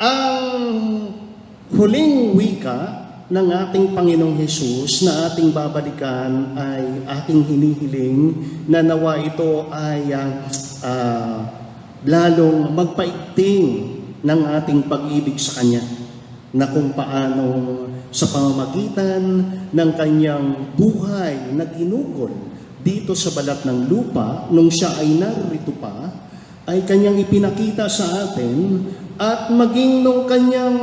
Ang huling wika ng ating Panginoong Hesus na ating babalikan ay ating hinihiling na nawa ito ay lalong magpaigting ng ating pag-ibig sa Kanya, na kung paano sa pamamagitan ng Kanyang buhay na ginugol dito sa balat ng lupa nung siya ay narito pa, ay Kanyang ipinakita sa atin, at maging nung Kanyang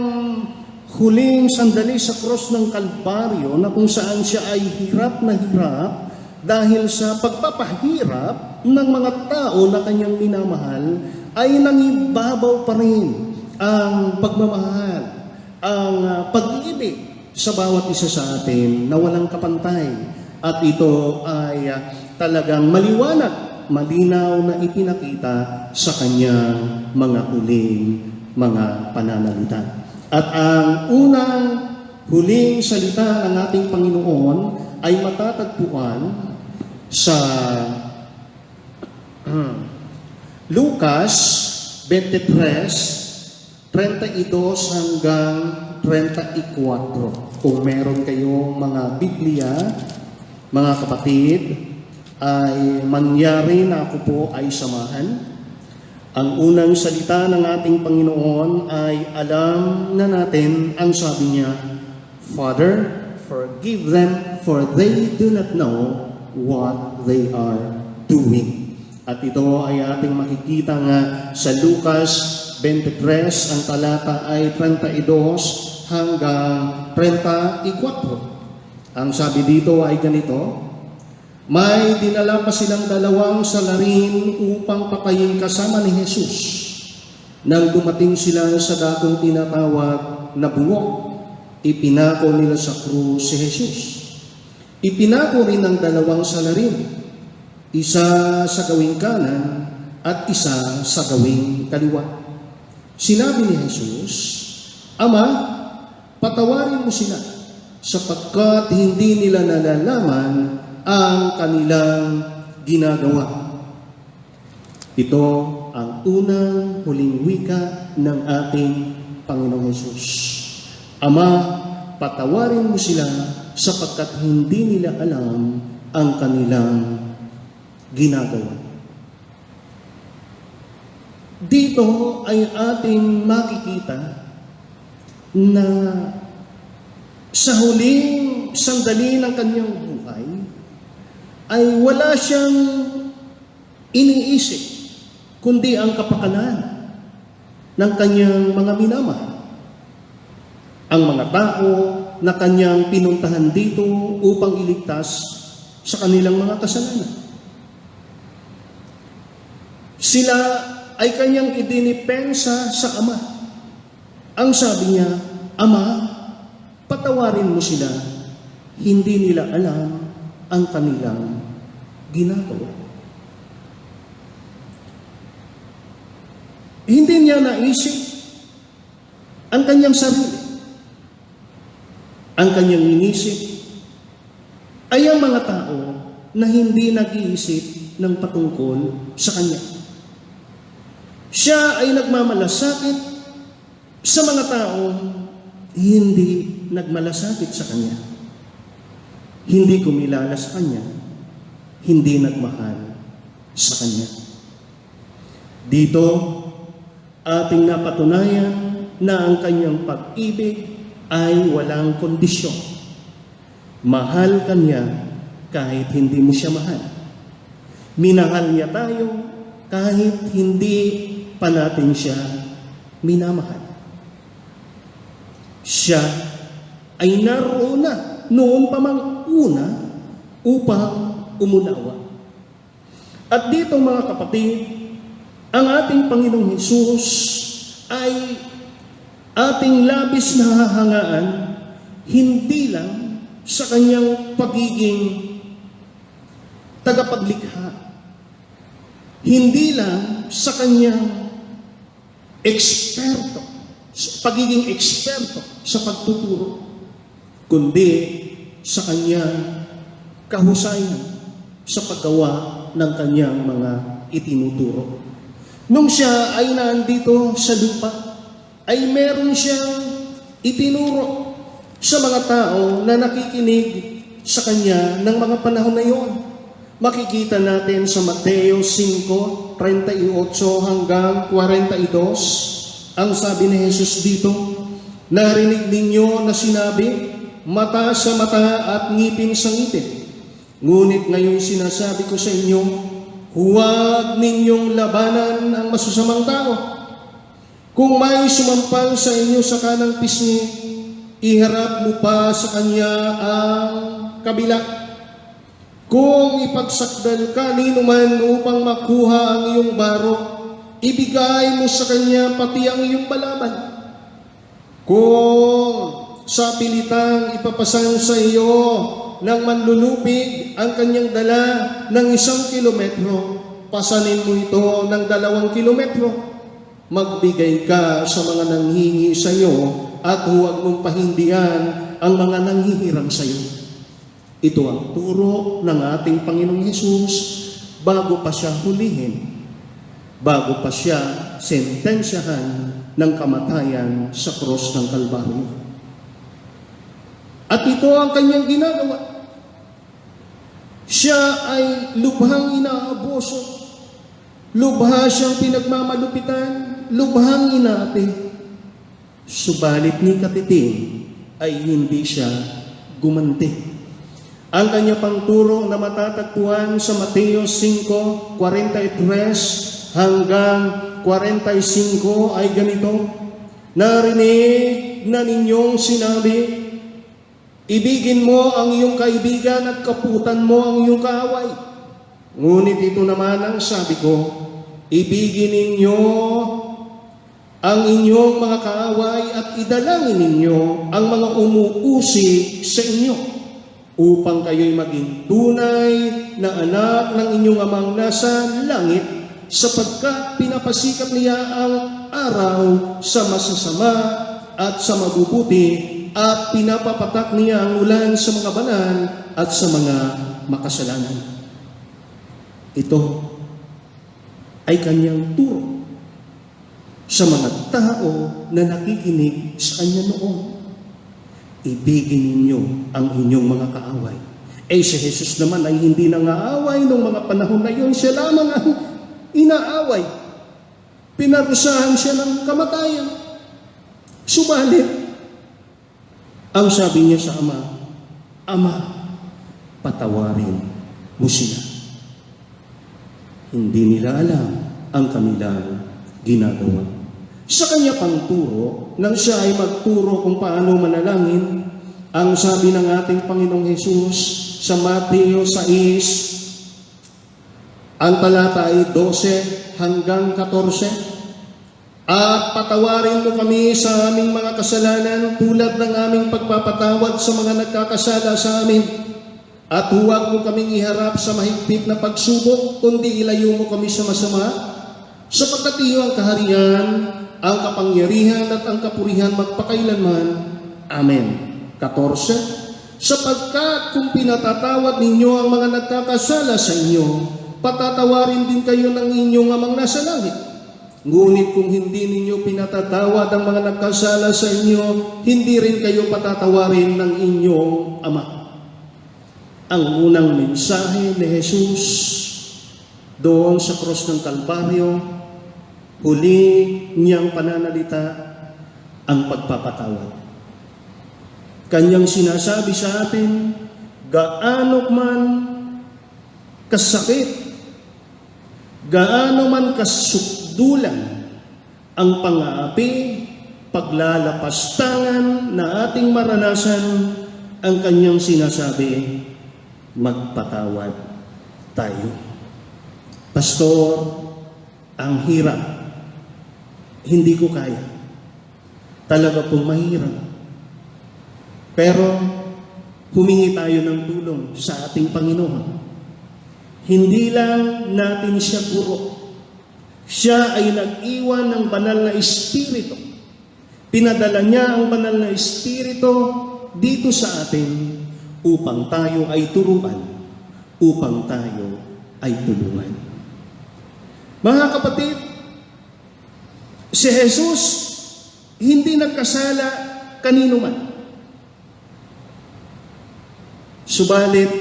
huling sandali sa cross ng Kalbaryo na kung saan siya ay hirap na hirap dahil sa pagpapahirap ng mga tao na Kanyang minamahal, ay nangibabaw pa rin ang pagmamahal, ang pag-ibig sa bawat isa sa atin na walang kapantay. At ito ay talagang maliwanag, malinaw na ipinakita sa Kanyang mga huling mga pananalita. At ang unang huling salita ng ating Panginoon ay matatagpuan sa Lucas 23, 32 hanggang 34. Kung meron kayong mga Biblia, mga kapatid, ay mangyari na ako po ay samahan. Ang unang salita ng ating Panginoon ay alam na natin ang sabi niya, Father, forgive them for they do not know what they are doing. At ito ay ating makikita nga sa Lucas 23, ang talata ay 32 hanggang 34. Ang sabi dito ay ganito, may dinala pa silang dalawang salarin upang patayin kasama ni Jesus. Nang dumating sila sa dakong tinatawag na bungok, ipinako nila sa krus si Jesus. Ipinako rin ang dalawang salarin, isa sa gawing kanan at isa sa gawing kaliwa. Sinabi ni Jesus, Ama, patawarin mo sila, sapagkat hindi nila nalalaman ang kanilang ginagawa. Ito ang unang huling wika ng ating Panginoong Hesus. Ama, patawarin mo sila sapagkat hindi nila alam ang kanilang ginagawa. Dito ay ating makikita na sa huling sandali ng kanyang buhay ay wala siyang iniisip kundi ang kapakanan ng kanyang mga minamahal. Ang mga tao na kanyang pinuntahan dito upang iligtas sa kanilang mga kasalanan. Sila ay kanyang idinipensa sa Ama. Ang sabi niya, Ama, patawarin mo sila, hindi nila alam ang kanilang ginagawa. Hindi niya naisip ang kanyang sarili. Ang kanyang inisip ay ang mga tao na hindi nag-iisip ng patungkol sa kanya. Siya ay nagmamalasakit sa mga taong hindi nagmalasakit sa kanya. Hindi kumilala sa kanya, hindi nagmahal sa kanya. Dito, ating napatunayan na ang kanyang pag-ibig ay walang kondisyon. Mahal ka niya kahit hindi mo siya mahal. Minahal niya tayo kahit hindi pa natin siya minamahal. Siya ay naroon na noon pa mang una upang umunawa. At dito mga kapatid, ang ating Panginoong Hesus ay ating labis na hahangaan hindi lang sa kanyang pagiging tagapaglikha, hindi lang sa kanyang pagiging eksperto sa pagtuturo, kundi sa kanyang kahusayan sa paggawa ng kanyang mga itinuturo. Nung siya ay nandito sa lupa, ay meron siyang itinuro sa mga tao na nakikinig sa kanya ng mga panahon na iyon. Makikita natin sa Mateo 5:38 hanggang 42, ang sabi ni Jesus dito, narinig ninyo na sinabi, mata sa mata at ngipin sa ngipin. Ngunit ngayon sinasabi ko sa inyo, huwag ninyong labanan ang masusamang tao. Kung may sumampal sa inyo sa kanang pisngi, iharap mo pa sa kanya ang kabila. Kung ipagsakdal ka nino man upang makuha ang iyong baro, ibigay mo sa kanya pati ang iyong balaban. Kung sa pilitang ipapasan sa iyo ng manlulupig ang kanyang dala ng 1 kilometro, pasanin mo ito ng 2 kilometro. Magbigay ka sa mga nanghingi sa iyo at huwag mong pahindihan ang mga nanghihirang sa iyo. Ito ang turo ng ating Panginoong Hesus bago pa siya hulihin, bago pa siya sentensyahan ng kamatayan sa krus ng Kalbaryo. At ito ang kanyang ginagawa. Siya ay lubhang inaabuso, lubha siyang pinagmamalupitan, lubhang inaapi. Subalit ni Katiting ay hindi siya gumanti. Ang kanya pang turo na matatagpuan sa Mateo 5:43 hanggang 45 ay ganito, narinig na ninyong sinabi, ibigin mo ang iyong kaibigan at kaputan mo ang iyong kaaway. Ngunit ito naman ang sabi ko, ibigin ninyo ang inyong mga kaaway at idalangin ninyo ang mga umuusig sa inyo, upang kayo'y maging tunay na anak ng inyong amang nasa langit, sapagkat pinapasikap niya ang araw sa masasama at sa mabubuti, at pinapapatak niya ang ulan sa mga banal at sa mga makasalanan. Ito ay kanyang turo sa mga tao na nakikinig sa kanya noon. Ibigin ninyo ang inyong mga kaaway. Si Jesus naman ay hindi nangaaway noong mga panahon na yun. Siya lamang ang inaaway. Pinarusahan siya ng kamatayan. Subalit, ang sabi niya sa Ama, Ama, patawarin mo sila. Hindi nila alam ang kanilang ginagawa. Sa kanya pang turo, nang siya ay magturo kung paano manalangin, ang sabi ng ating Panginoong Hesus sa Mateo 6, ang talata ay 12 hanggang 14, at patawarin mo kami sa aming mga kasalanan tulad ng aming pagpapatawad sa mga nagkakasala sa amin. At huwag mo kaming iharap sa mahigpit na pagsubok, kundi ilayo mo kami sa masama, sapagkat iyo ang kaharian, ang kapangyarihan at ang kapurihan magpakailanman. Amen. 14. Sapagkat kung pinatatawad ninyo ang mga nagkakasala sa inyo, patatawarin din kayo ng inyong amang nasa langit. Ngunit kung hindi ninyo pinatatawad ang mga nagkasala sa inyo, hindi rin kayo patatawarin ng inyong ama. Ang unang mensahe ni Jesus doon sa krus ng Kalbaryo, huli niyang pananalita ang pagpapatawad. Kanyang sinasabi sa atin, gaano man kasakit, gaano man kasukdulan ang pang-aapi, paglalapastangan na ating maranasan, ang kanyang sinasabi, magpatawad tayo. Pastor, ang hirap. Hindi ko kaya. Talaga pong mahirap. Pero humingi tayo ng tulong sa ating Panginoon. Hindi lang natin siya guro. Siya ay nag-iwan ng banal na Espiritu. Pinadala niya ang banal na Espiritu dito sa atin upang tayo ay turuan, upang tayo ay tulungan. Mga kapatid, si Jesus hindi nagkasala kanino man. Subalit,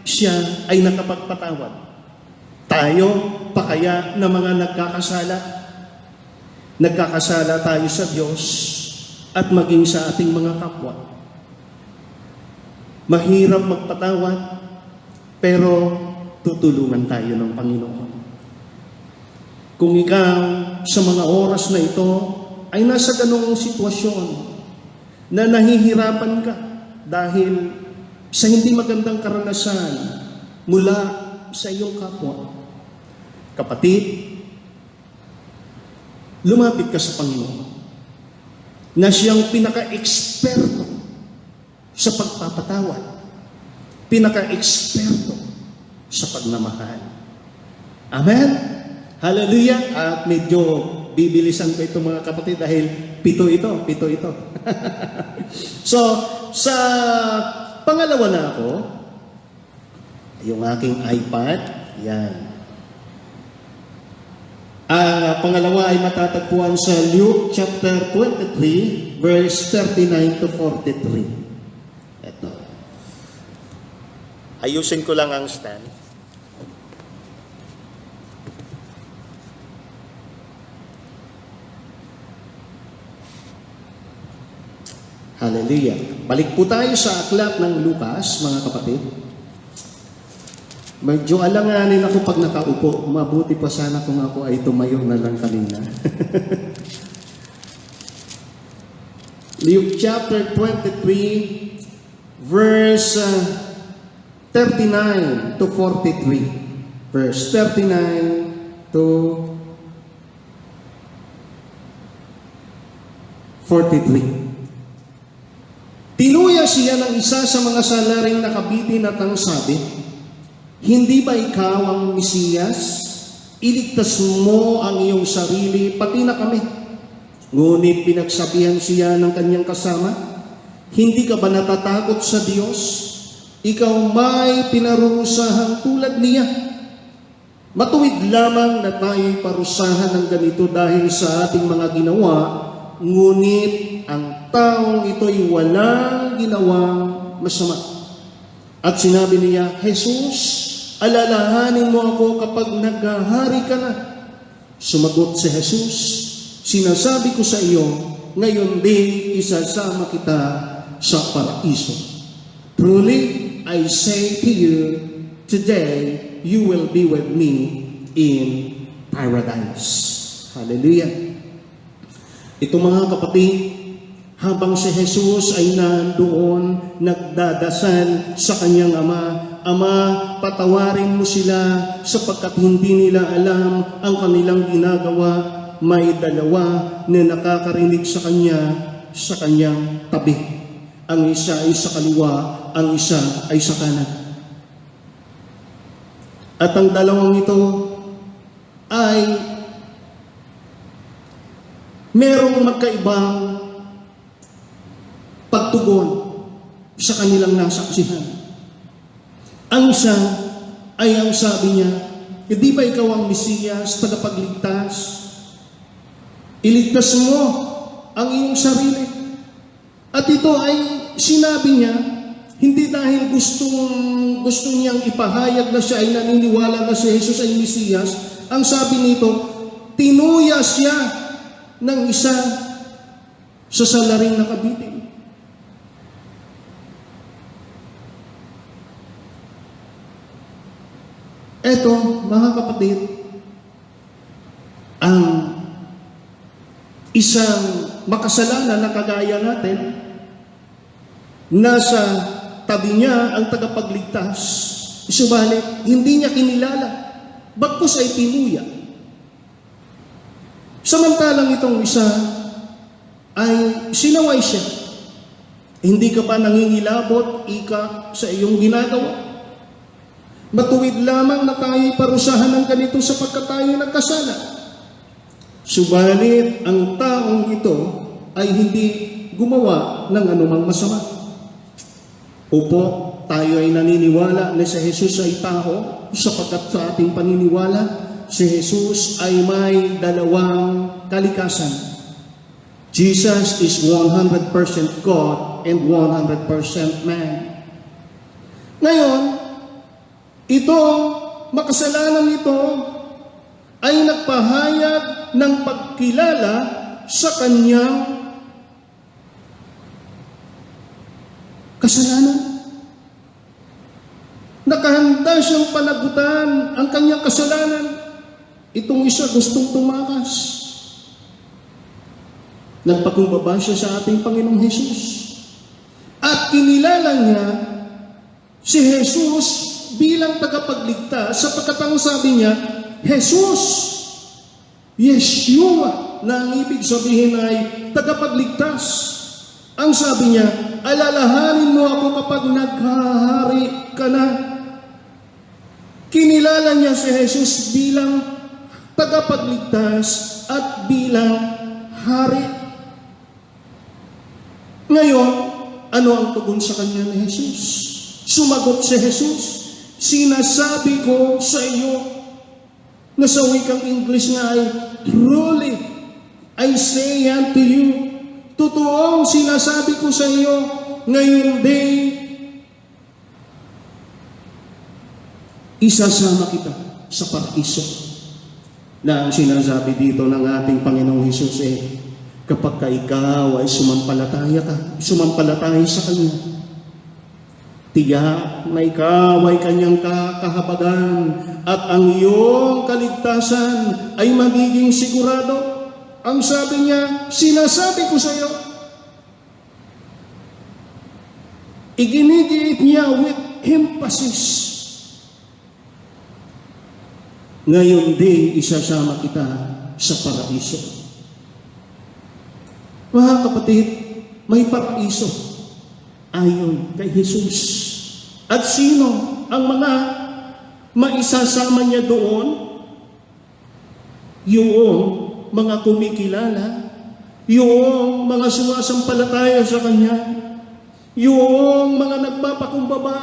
siya ay nakapagpatawad. Tayo pa kaya na mga nagkakasala? Nagkakasala tayo sa Diyos at maging sa ating mga kapwa. Mahirap magpatawad, pero tutulungan tayo ng Panginoon. Kung ikaw sa mga oras na ito ay nasa ganong sitwasyon na nahihirapan ka dahil sa hindi magandang karanasan mula sa iyong kapwa, kapatid, lumapit ka sa Panginoon na siyang pinaka-eksperto sa pagpapatawad, pinaka-eksperto sa pagmamahal. Amen? Hallelujah! At medyo bibilisan ko ito mga kapatid dahil pito ito. So, sa pangalawa na ako, yung aking iPad, yan. Pangalawa ay matatagpuan sa Luke chapter 23, verse 39 to 43. Ito. Ayusin ko lang ang stand. Hallelujah. Balik po tayo sa aklat ng Lucas, mga kapatid. Medyo alanganin ako pag nakaupo. Mabuti pa sana kung ako ay tumayo na lang kanina. Luke chapter 23, verse 39 to 43. Verse 39 to 43. Tinuya siya ng isa sa mga salaring nakabitin at ang sabi, "Hindi ba ikaw ang Mesiyas? Iligtas mo ang iyong sarili, pati na kami." Ngunit pinagsabihan siya ng kanyang kasama, "Hindi ka ba natatakot sa Diyos? Ikaw may pinarurusahan tulad niya. Matuwid lamang na tayo'y parusahan ng ganito dahil sa ating mga ginawa, ngunit ang taong ito'y walang ginawang masama." At sinabi niya, "Jesus, alalahanin mo ako kapag naghahari ka na." Sumagot si Jesus, "Sinasabi ko sa iyo, ngayon din isasama kita sa paraiso. Truly, I say to you, today you will be with me in paradise." Hallelujah. Ito mga kapatid, habang si Jesus ay nandoon, nagdadasal sa kanyang ama, "Ama, patawarin mo sila sapagkat hindi nila alam ang kanilang ginagawa." May dalawa na nakakarinig sa kanya sa kanyang tabi. Ang isa ay sa kaliwa, ang isa ay sa kanan. At ang dalawang ito ay merong magkaibang pagtugon sa kanilang nasaksihan. Ang isa ay ang sabi niya, "Hindi ba ikaw ang Mesiyas, tagapagligtas? Iligtas mo ang iyong sarili." At ito ay sinabi niya, hindi dahil gusto niyang ipahayag na siya ay naniniwala na si Jesus ay Mesiyas. Ang sabi nito, tinuya siya ng isa sa salaring nakabitin. Eto, mga kapatid, ang isang makasalanan na kagaya natin, nasa tabi niya ang tagapagligtas, subalit hindi niya kinilala, bagkus ay tinuya. Samantalang itong isa ay sinaway siya. Hindi ka pa nangingilabot, ika, sa iyong ginagawa. Matuwid lamang na tayo'y parusahan ng ganito sapagkat tayo nagkasala. Subalit ang taong ito ay hindi gumawa ng anumang masama. Opo, tayo ay naniniwala na si Jesus ay tao sapagkat sa ating paniniwala, si Jesus ay may dalawang kalikasan. Jesus is 100% God and 100% man. Ngayon, itong makasalanan ito ay nagpahayag ng pagkilala sa kanyang kasalanan. Nakahanda siyang panagutan ang kanyang kasalanan. Itong isa gustong tumakas. Nagpakumbaba siya sa ating Panginoong Hesus. At kinilala niya si Jesus bilang tagapagligtas sapagkat ang sabi niya, Jesus, Yeshua, na ang ibig sabihin ay tagapagligtas. Ang sabi niya, alalahanin mo ako kapag naghahari ka na. Kinilala niya si Jesus bilang tagapagligtas at bilang hari. Ngayon, ano ang tugon sa kanya ni Jesus? Sumagot si Jesus, sinasabi ko sa iyo, na sa wikang English nga ay, truly, I say unto you, totoong sinasabi ko sa iyo, ngayong day, isasama kita sa paraiso. Na ang sinasabi dito ng ating Panginoong Hesus kapag ikaw ay sumampalataya sa Kanya, tiyak na ikaw ay Kanyang kahabagan at ang iyong kaligtasan ay magiging sigurado. Ang sabi niya, sinasabi ko sa iyo. Iginigiit niya with emphasis. Ngayon din, isasama kita sa paraiso. Mga kapatid, may paraiso ayon kay Jesus. At sino ang mga maisasama niya doon? Yung mga kumikilala, yung mga sumasampalataya sa Kanya, yung mga nagpapakumbaba,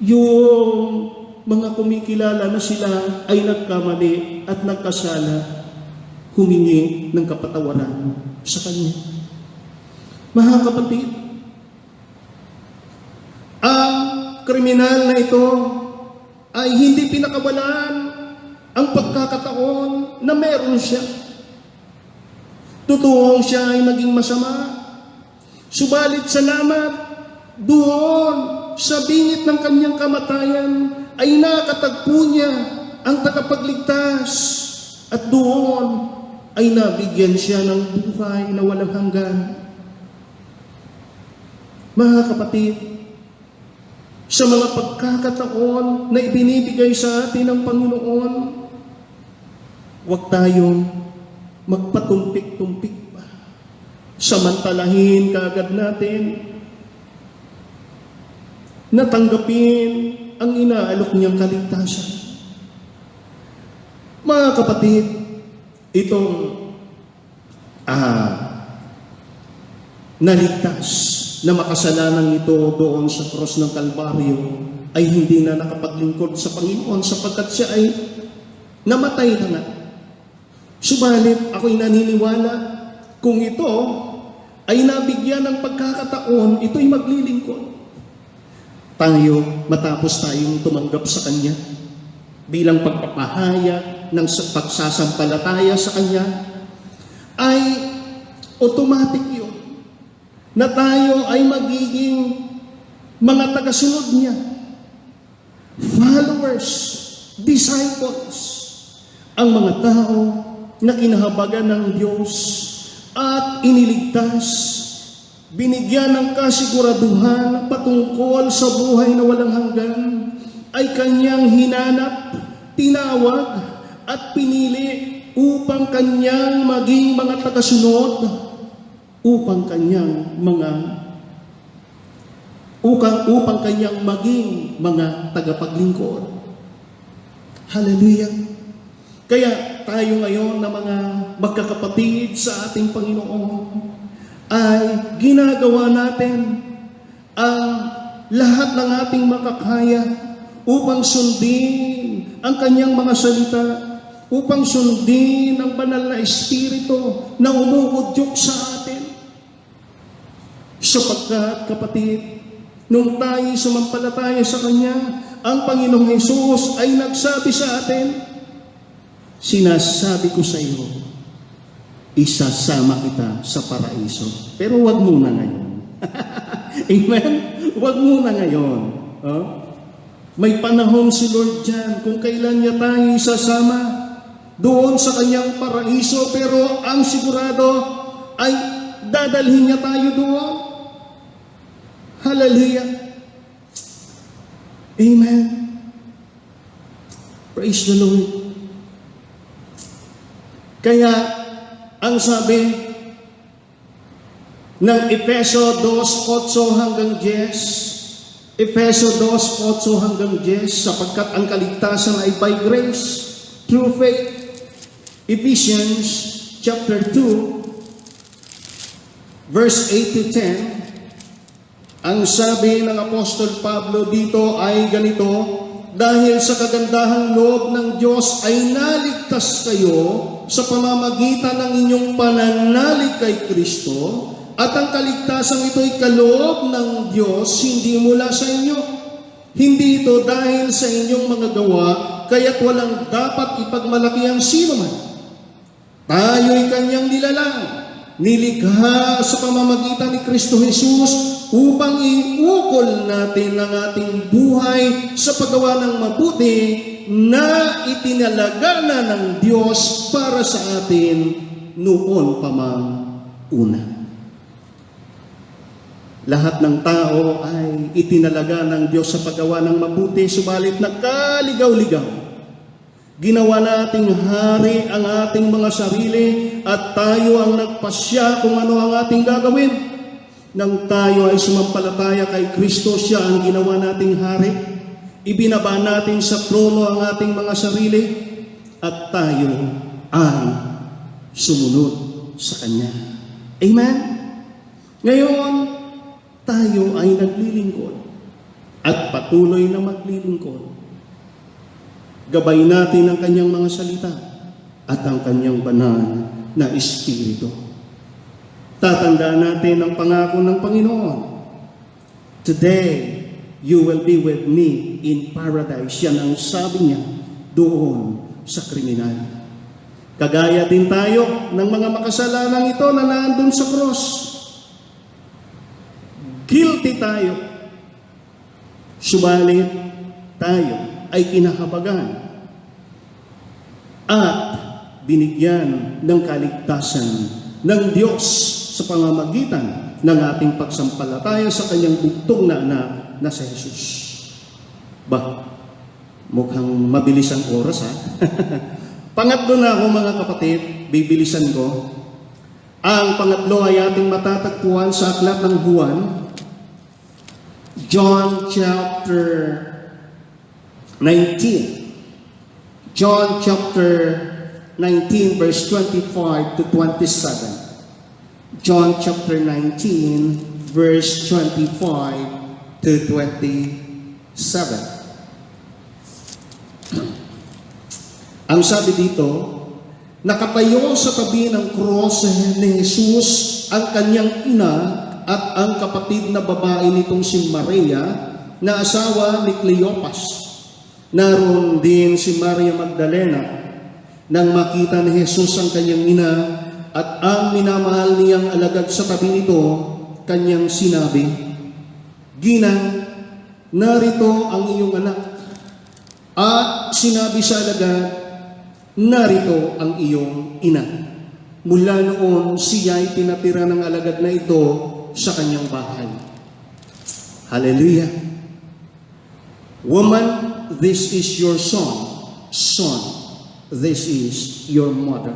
yung mga kumikilala na sila ay nagkamali at nagkasala, humingi ng kapatawaran sa Kanya. Mga kapatid, ang kriminal na ito ay hindi pinakawalan ang pagkakataon na meron siya. Totoong siya ay naging masama. Subalit salamat doon sa bingit ng kanyang kamatayan ay nakatagpo niya ang tagapagligtas at doon ay nabigyan siya ng buhay na walang hanggan. Mga kapatid, sa mga pagkakataon na ibinibigay sa atin ng Panginoon, huwag tayong magpatumpik-tumpik pa. Samantalahin kaagad natin na tanggapin ang inaalok niyang kaligtasan. Mga kapatid, itong naligtas na makasalanan ito doon sa cross ng Kalbaryo ay hindi na nakapaglingkod sa Panginoon sapagkat siya ay namatay na nga. Subalit ako'y naniniwala kung ito ay nabigyan ng pagkakataon, ito'y maglilingkod. Tayo, matapos tayong tumanggap sa Kanya bilang pagpapahayag ng pagsasampalataya sa Kanya, ay automatic yun na tayo ay magiging mga tagasunod niya, followers, disciples, ang mga tao na kinahabagan ng Diyos at iniligtas, binigyan ng kasiguraduhan patungkol sa buhay na walang hanggan, ay Kanyang hinanap, tinawag at pinili upang Kanyang maging mga tagasunod, upang Kanyang maging mga tagapaglingkod. Hallelujah! Kaya tayo ngayon na mga magkakapatid sa ating Panginoon ay ginagawa natin ang lahat ng ating makakaya upang sundin ang Kanyang mga salita, upang sundin ang banal na Espiritu na umuudyok sa atin. Sapagkat, kapatid, nung tayo sumampalataya sa Kanya, ang Panginoong Hesus ay nagsabi sa atin, "Sinasabi ko sa iyo, isasama kita sa paraiso." Pero wag muna ngayon. Amen? Wag muna ngayon. Oh? May panahon si Lord dyan kung kailan niya tayo isasama doon sa Kanyang paraiso, pero ang sigurado ay dadalhin niya tayo doon. Hallelujah. Amen. Praise the Lord. Kaya, ang sabi ng Efeso 2:8 hanggang 10, Efeso 2:8 hanggang 10, sapagkat ang kaligtasan ay by grace, through faith. Ephesians chapter 2, verse 8 to 10, ang sabi ng Apostol Pablo dito ay ganito, "Dahil sa kagandahang loob ng Diyos ay naligtas kayo sa pamamagitan ng inyong pananalig kay Kristo, at ang kaligtasan ito ay kaloob ng Diyos, hindi mula sa inyo. Hindi ito dahil sa inyong mga gawa, kaya't walang dapat ipagmalaki ang sino man. Tayo'y Kanyang nilalang, nilikha sa pamamagitan ni Kristo Jesus upang iukol natin ang ating buhay sa paggawa ng mabuti na itinalaga na ng Diyos para sa atin noon pa mang una." Lahat ng tao ay itinalaga ng Diyos sa paggawa ng mabuti, subalit nagkaligaw-ligaw. Ginawa nating hari ang ating mga sarili at tayo ang nagpasya kung ano ang ating gagawin. Nang tayo ay sumampalataya kay Kristo, siya ang ginawa nating hari. Ibinaba natin sa trono ang ating mga sarili at tayo ay sumunod sa Kanya. Amen? Ngayon, tayo ay naglilingkod at patuloy na maglilingkod. Gabay natin ang Kanyang mga salita at ang Kanyang banal na Espiritu. Tatandaan natin ang pangako ng Panginoon. "Today, you will be with me in paradise." Yan ang sabi niya doon sa kriminal. Kagaya din tayo ng mga makasalanang ito na naandun sa cross. Guilty tayo. Subalit tayo ay kinahabagan at binigyan ng kaligtasan ng Diyos sa pamamagitan ng ating pagsampalataya sa Kanyang bugtong na anak na si Jesus. Mukhang mabilis ang oras, ha? Pangatlo na ako, mga kapatid, bibilisan ko. Ang pangatlo ay ating matatagpuan sa aklat ng Juan, John chapter 19. John chapter 19, verse 25 to 27. John chapter 19, verse 25 to 27. Ang sabi dito, nakatayo sa tabi ng cross ni Jesus ang kanyang ina at ang kapatid na babae nitong si Maria na asawa ni Cleopas. Naroon din si Maria Magdalena. Nang makita ni Jesus ang kanyang ina at ang minamahal niyang alagad sa tabi nito, kanyang sinabi, "Ginang, narito ang iyong anak." At sinabi sa alagad, "Narito ang iyong ina." Mula noon, siya ay tinatira ng alagad na ito sa kanyang bahay. Hallelujah. "Woman, this is your son. Son, this is your mother."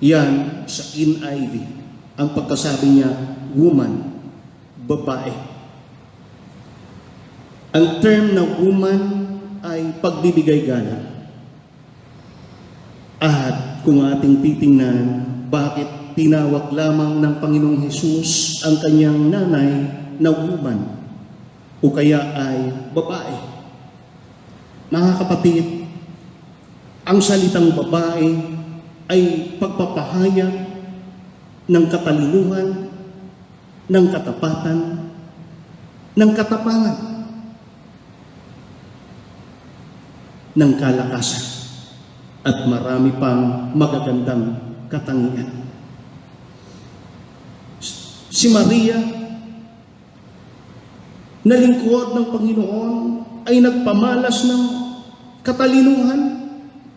Yan sa NIV. Ang pagkasabi niya, woman, babae. Ang term na woman ay pagbibigay galang. At kung ating titingnan, bakit tinawag lamang ng Panginoong Hesus ang kanyang nanay na woman o kaya ay babae? Mga kapatid, Ang salitang babae ay pagpapahayag ng katalinuhan, ng katapatan, ng katapangan, ng kalakasan, at marami pang magagandang katangian. Si Maria, na lingkod ng Panginoon, ay nagpamalas ng katalinuhan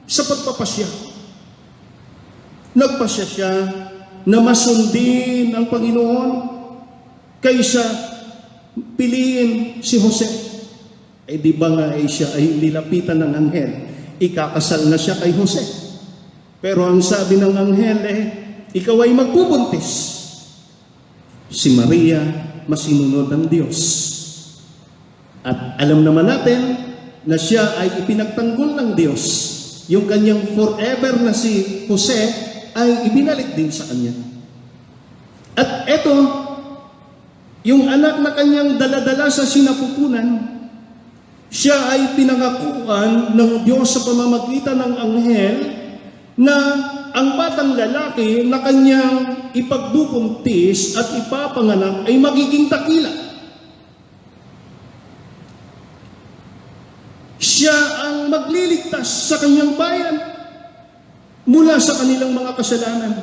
sa pagpapasya. Nagpasya siya na masundin ang Panginoon kaysa piliin si Jose. Eh di ba nga siya ay nilapitan ng anghel, ikakasal na siya kay Jose. Pero ang sabi ng anghel, ikaw ay magpubuntis. Si Maria, masinunod ng Diyos. At alam naman natin na siya ay ipinagtanggol ng Diyos. Yung kanyang forever na si Jose ay ibinalik din sa kanya. At eto, yung anak na kanyang daladala sa sinapupunan, siya ay pinangakuan ng Diyos sa pamamagitan ng anghel na ang batang lalaki na kanyang ipagbupuntis at ipapanganak ay magiging dakila. Siya ang magliligtas sa kanyang bayan mula sa kanilang mga kasalanan.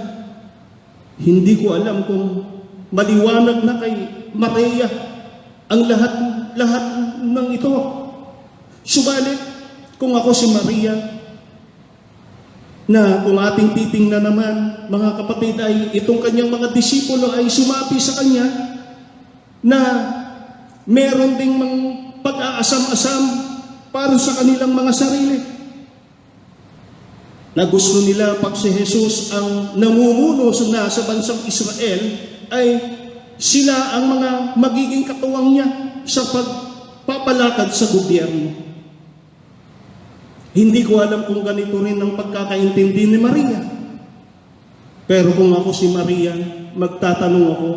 Hindi ko alam kung maliwanag na kay Maria ang lahat ng ito. Subalit, kung ako si Maria, na kung ating titingnan naman, mga kapatid, ay itong kanyang mga disipulo ay sumapi sa kanya na meron ding mga pag-aasam-asam para sa kanilang mga sarili. Na gusto nila pag si Jesus ang namumuno na sa bansang Israel, ay sila ang mga magiging katuwang niya sa pagpapalakad sa gobyerno. Hindi ko alam kung ganito rin ang pagkakaintindi ni Maria. Pero kung ako si Maria, magtatanong ako,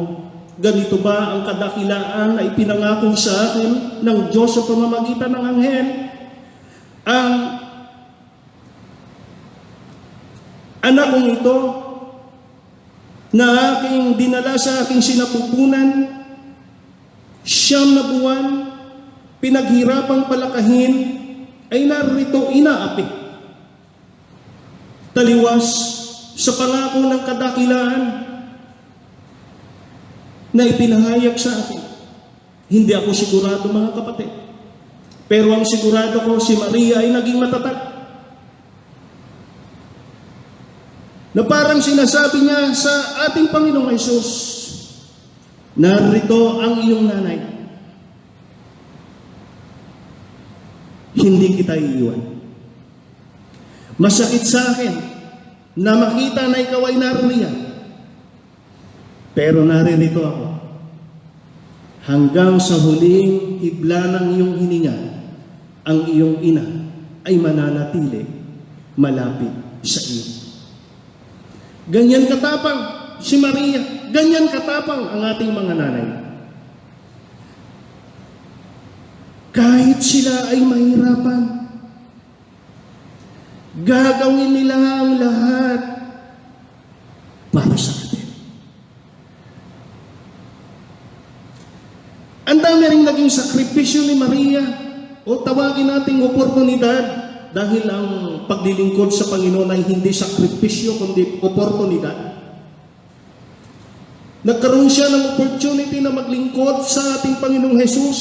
ganito ba ang kadakilaan na ipinangako sa akin ng Diyos sa pamamagitan ng anghel? Ang anak kong ito na aking dinala sa aking sinapupunan, 9 na buwan, pinaghirapang palakahin, ay narito inaapi. Taliwas sa pangako ng kadakilaan na ipinahayag sa akin. Hindi ako sigurado, mga kapatid. Pero ang sigurado ko, si Maria ay naging matatag. Na parang sinasabi niya sa ating Panginoong Hesus, narito ang iyong nanay. Hindi kita iiwan. Masakit sa akin na makita na ikaw ay naririyan. Pero naririto ako. Hanggang sa huling hibla ng iyong hininga, ang iyong ina ay mananatili malapit sa iyo. Ganyan katapang si Maria, ganyan katapang ang ating mga nanay. Kahit sila ay mahirapan, gagawin nila ang lahat para sa atin. Ang dami rin naging sakripisyo ni Maria, o tawagin nating oportunidad, dahil ang paglilingkod sa Panginoon ay hindi sakripisyo, kundi oportunidad. Nagkaroon siya ng opportunity na maglingkod sa ating Panginoong Hesus.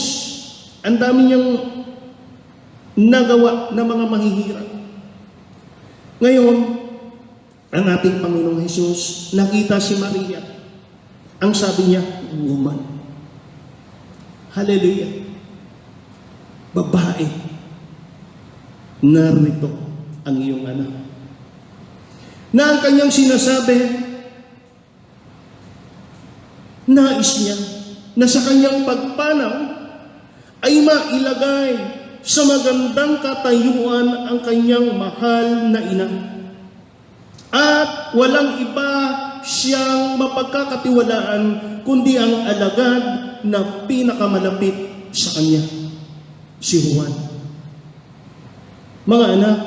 Ang dami niyang nagawa na mga mahihirap. Ngayon, ang ating Panginoong Hesus, nakita si Maria. Ang sabi niya, woman. Hallelujah. Babae, narito ang iyong anak. Na ang kanyang sinasabi, nais niya na sa kanyang pagpanaw ay mailagay sa magandang katayuan ang kanyang mahal na ina. At walang iba siyang mapagkakatiwalaan kundi ang alagad na pinakamalapit sa kanya, si Juan. Mga anak,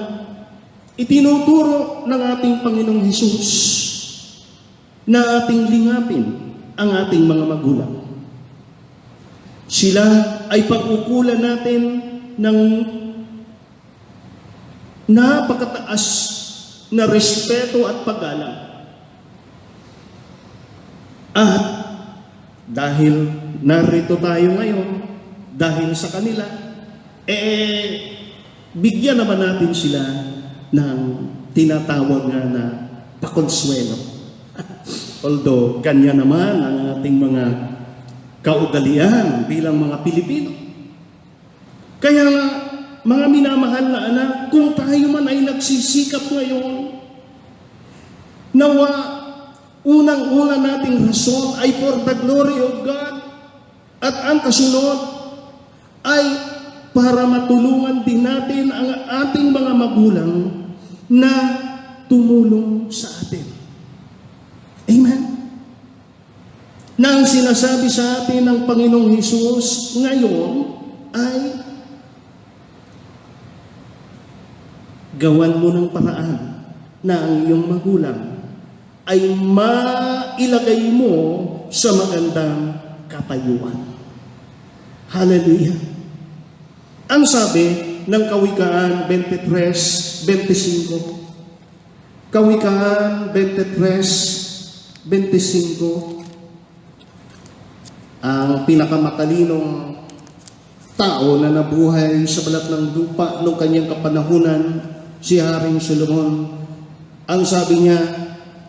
Itinuturo ng ating Panginoong Hesus na ating lingapin ang ating mga magulang. Sila ay pag-ukulan natin ng napakataas na respeto at paggalang. At dahil narito tayo ngayon, dahil sa kanila, bigyan naman natin sila ng tinatawag nga na pakonsuelo. Although, kanya naman ang ating mga kaugalian bilang mga Pilipino. Kaya mga minamahal na anak, kung tayo man ay nagsisikap ngayon, nawa unang-una nating rason ay for the glory of God, at ang kasunod ay para matulungan din natin ang ating mga magulang na tumulong sa atin. Amen? Na ang sinasabi sa atin ng Panginoong Hesus ngayon ay gawan mo ng paraan na ang iyong magulang ay mailagay mo sa magandang katayuan. Hallelujah! Ang sabi ng Kawikaan 23:25, Kawikaan 23:25, ang pinakamatalinong tao na nabuhay sa balat ng lupa noong kanyang kapanahunan, si Haring Solomon, ang sabi niya,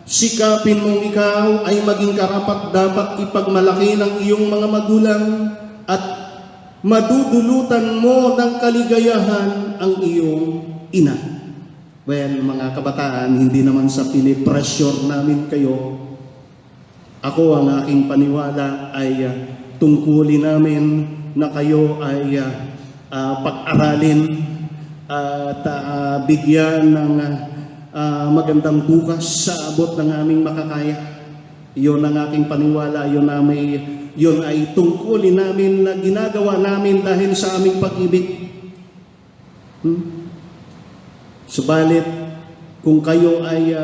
sikapin mong ikaw ay maging karapat dapat ipagmalaki ng iyong mga magulang at madudulutan mo ng kaligayahan ang iyong ina. Well, mga kabataan, hindi naman sa pinipressure namin kayo. Ako, ang aking paniwala ay tungkulin namin na kayo ay pag-aralin at bigyan ng magandang bukas sa abot ng aming makakaya. Iyon ang aking paniwala, yun ay tungkulin namin na ginagawa namin dahil sa aming pag-ibig. Subalit, kung kayo ay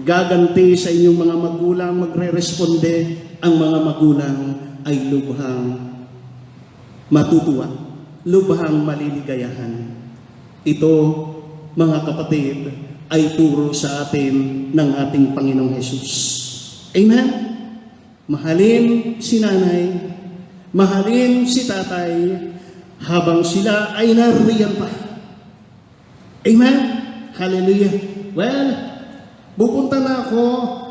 gaganti sa inyong mga magulang, magre-responde, ang mga magulang ay lubhang matutuwa, lubhang maliligayahan. Ito, mga kapatid, ay turo sa atin ng ating Panginoong Hesus. Amen? Mahalin si nanay, mahalin si tatay, habang sila ay nariyan pa. Amen? Hallelujah! Well, pupunta na ako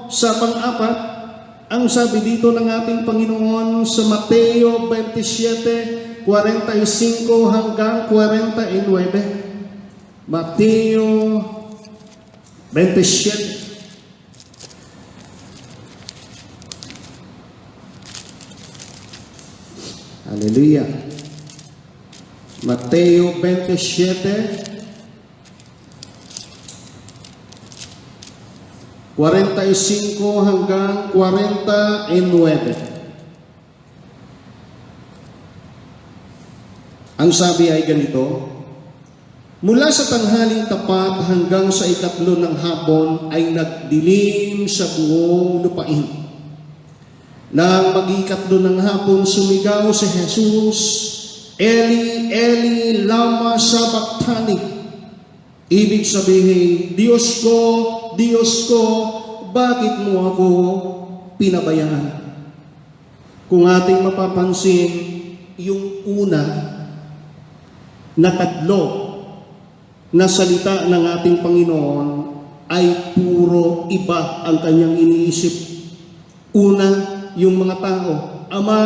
sa pang-apat. Ang sabi dito ng ating Panginoon sa Mateo 27:45 hanggang 49. Mateo 27. Hallelujah. Mateo 27, 45 hanggang 49. Ang sabi ay ganito, mula sa tanghaling tapat hanggang sa ikatlo ng hapon ay nagdilim sa buong lupain. Nang mag-ikatlo ng hapon, sumigaw si Jesus, Eli, Eli, lama sabachthani. Ibig sabihin, Diyos ko, bakit mo ako pinabayaan? Kung ating mapapansin, yung una na tatlo na salita ng ating Panginoon ay puro iba ang kanyang iniisip. Una, yung mga tao, Ama,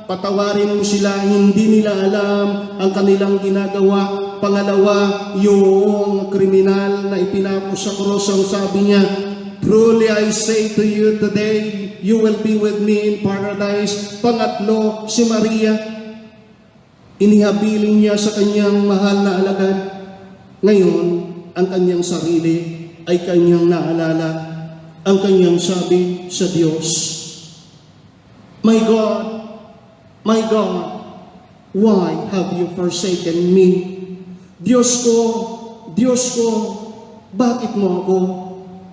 patawarin mo sila, hindi nila alam ang kanilang ginagawa. Pangalawa, yung kriminal na ipinapos sa krus, ang sabi niya, truly I say to you today, you will be with me in paradise. Pangatlo, si Maria, inihabilin niya sa kanyang mahal na alagad. Ngayon, ang kanyang sarili ay kanyang naalala, ang kanyang sabi sa Diyos, my God, why have you forsaken me? Diyos Diyos ko, bakit mo ako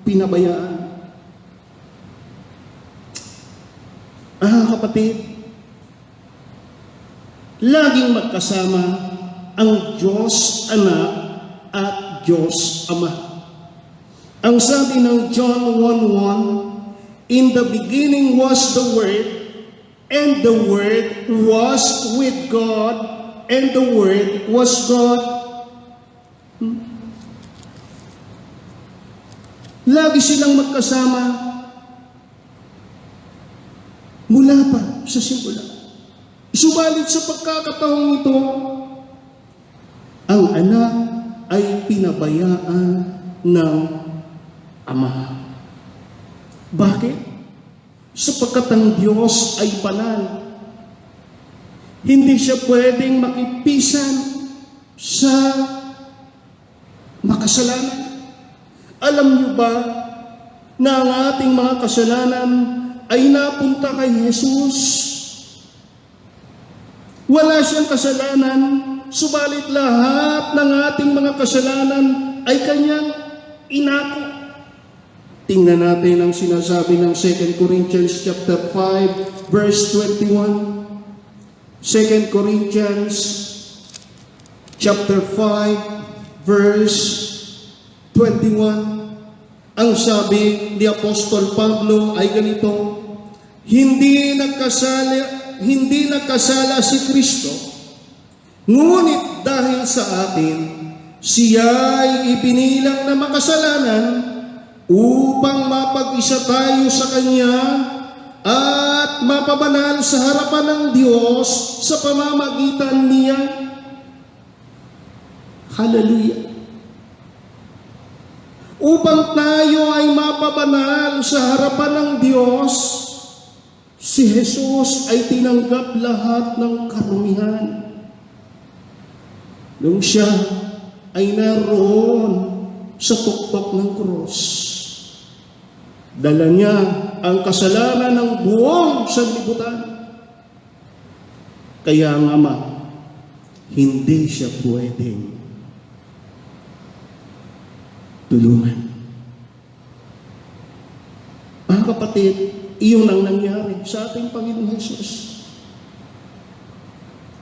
pinabayaan? Kapatid, laging magkasama ang Diyos Anak at Diyos Ama. Ang sabi ng John 1:1, "In the beginning was the Word, and the Word was with God, and the Word was God." Lagi silang magkasama mula pa sa simula. Subalit sa pagkakataong ito, ang anak ay pinabayaan ng Ama. Bakit? Sapagkat ang Diyos ay banal. Hindi siya pwedeng makipisan sa makasalanan. Alam niyo ba na ang ating mga kasalanan ay napunta kay Jesus? Wala siyang kasalanan, subalit lahat ng ating mga kasalanan ay kanyang inako. Tingnan natin ang sinasabi ng 2 Corinthians chapter 5, verse 21. 2 Corinthians chapter 5, verse 21. Ang sabi ni Apostol Pablo ay ganito, Hindi nagkasala si Kristo, ngunit dahil sa atin, siya ay ipinilang na makasalanan upang mapag-isa tayo sa Kanya at mapabanal sa harapan ng Diyos sa pamamagitan niya. Hallelujah! Upang tayo ay mapabanal sa harapan ng Diyos, si Jesus ay tinanggap lahat ng karumihan. Nung siya ay naroon sa tuktok ng krus, dala niya ang kasalanan ng buong sanlibutan. Kaya ang Ama, hindi siya pwedeng tulungan. Mga kapatid, iyon ang nangyari sa ating Panginoon Jesus.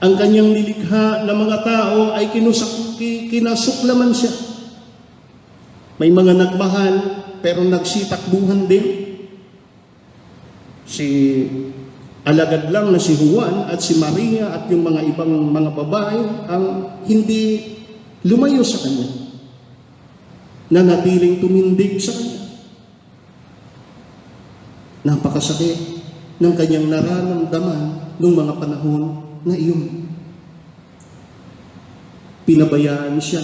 Ang kanyang nilikha na mga tao ay kinasuklaman siya. May mga nagmahal, pero nagsitakbuhan din. Si alagad lang na si Juan at si Maria at yung mga ibang mga babae ang hindi lumayo sa kanya, nanatiling tumindig sa kanya. Napakasakit ng kanyang nararamdaman noong mga panahon na iyon. Pinabayaan siya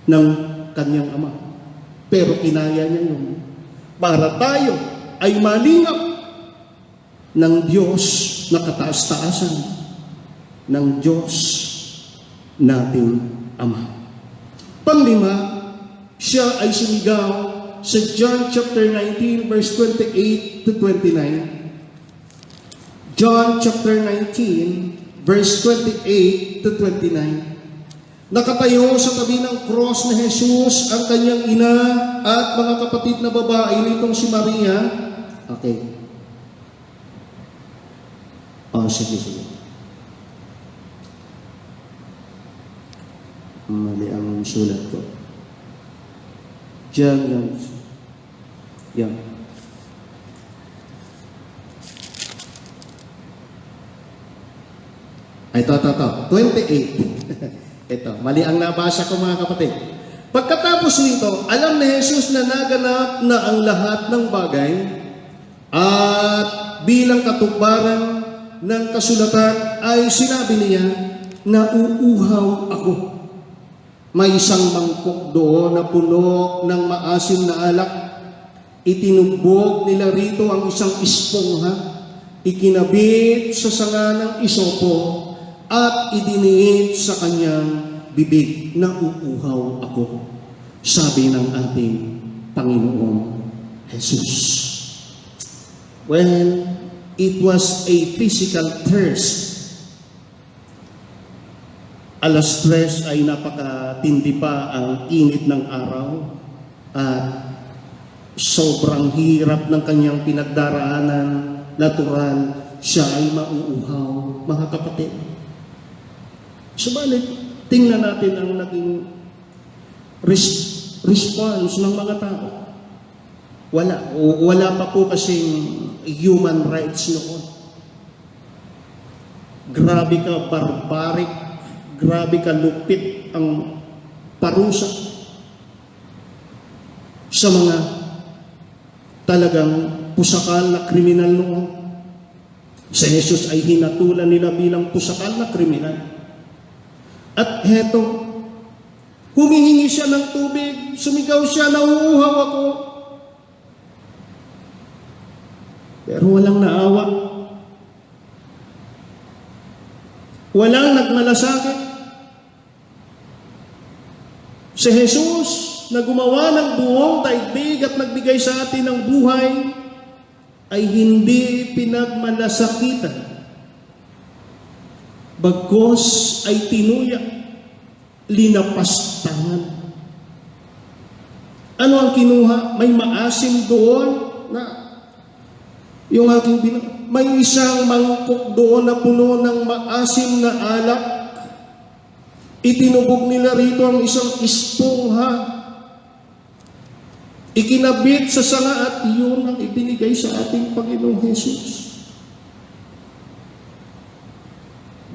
ng kanyang Ama. Pero kinaya niya yun para tayo ay malingap ng Diyos na kataas-taasan, ng Diyos nating Ama. Panglima, siya ay sumigaw sa John chapter 19 verse 28 to 29. John chapter 19 verse 28 to 29. Nakatayo sa tabi ng cross na Jesus ang kanyang ina at mga kapatid na babae nitong si Maria. Okay. Sige. Mali ang sulat ko. Diyan. Yan. Ito. 28. Ito, mali ang nabasa ko mga kapatid. Pagkatapos nito, alam na Jesus na naganap na ang lahat ng bagay at bilang katuparan ng kasulatan ay sinabi niya na uuhaw ako. May isang mangkok doon na puno ng maasim na alak. Itinugbog nila rito ang isang espongha, ikinabit sa sanga ng isopo, at idiniit sa kanyang bibig na uuhaw ako. Sabi ng ating Panginoong Jesus. Well, it was a physical thirst. Alas 3 ay napakatindi pa ang init ng araw at sobrang hirap ng kanyang pinagdaraanan. Natural, siya ay mauuhaw, mga kapatid. Subalit, tingnan natin ang naging response ng mga tao. Wala pa po kasing human rights noon. Grabe ka barbaric, grabe ka lupit ang parusa sa mga talagang pusakal na kriminal noon. Si Jesus ay hinatulan nila bilang pusakal na kriminal. At heto, humihingi siya ng tubig, sumigaw siya, nauuhaw ako. Pero walang naawa. Walang nagmalasakit. Si Jesus na gumawa ng buong daigdig at nagbigay sa atin ng buhay ay hindi pinagmalasakitan. Bagkos ay tinuyak, linapastangan. Ano ang kinuha? May maasim doon na yung may isang mangkok doon na puno ng maasim na alak. Itinubog nila rito ang isang espongha. Ikinabit sa sanga at iyon ang ibinigay sa ating Panginoong Jesus.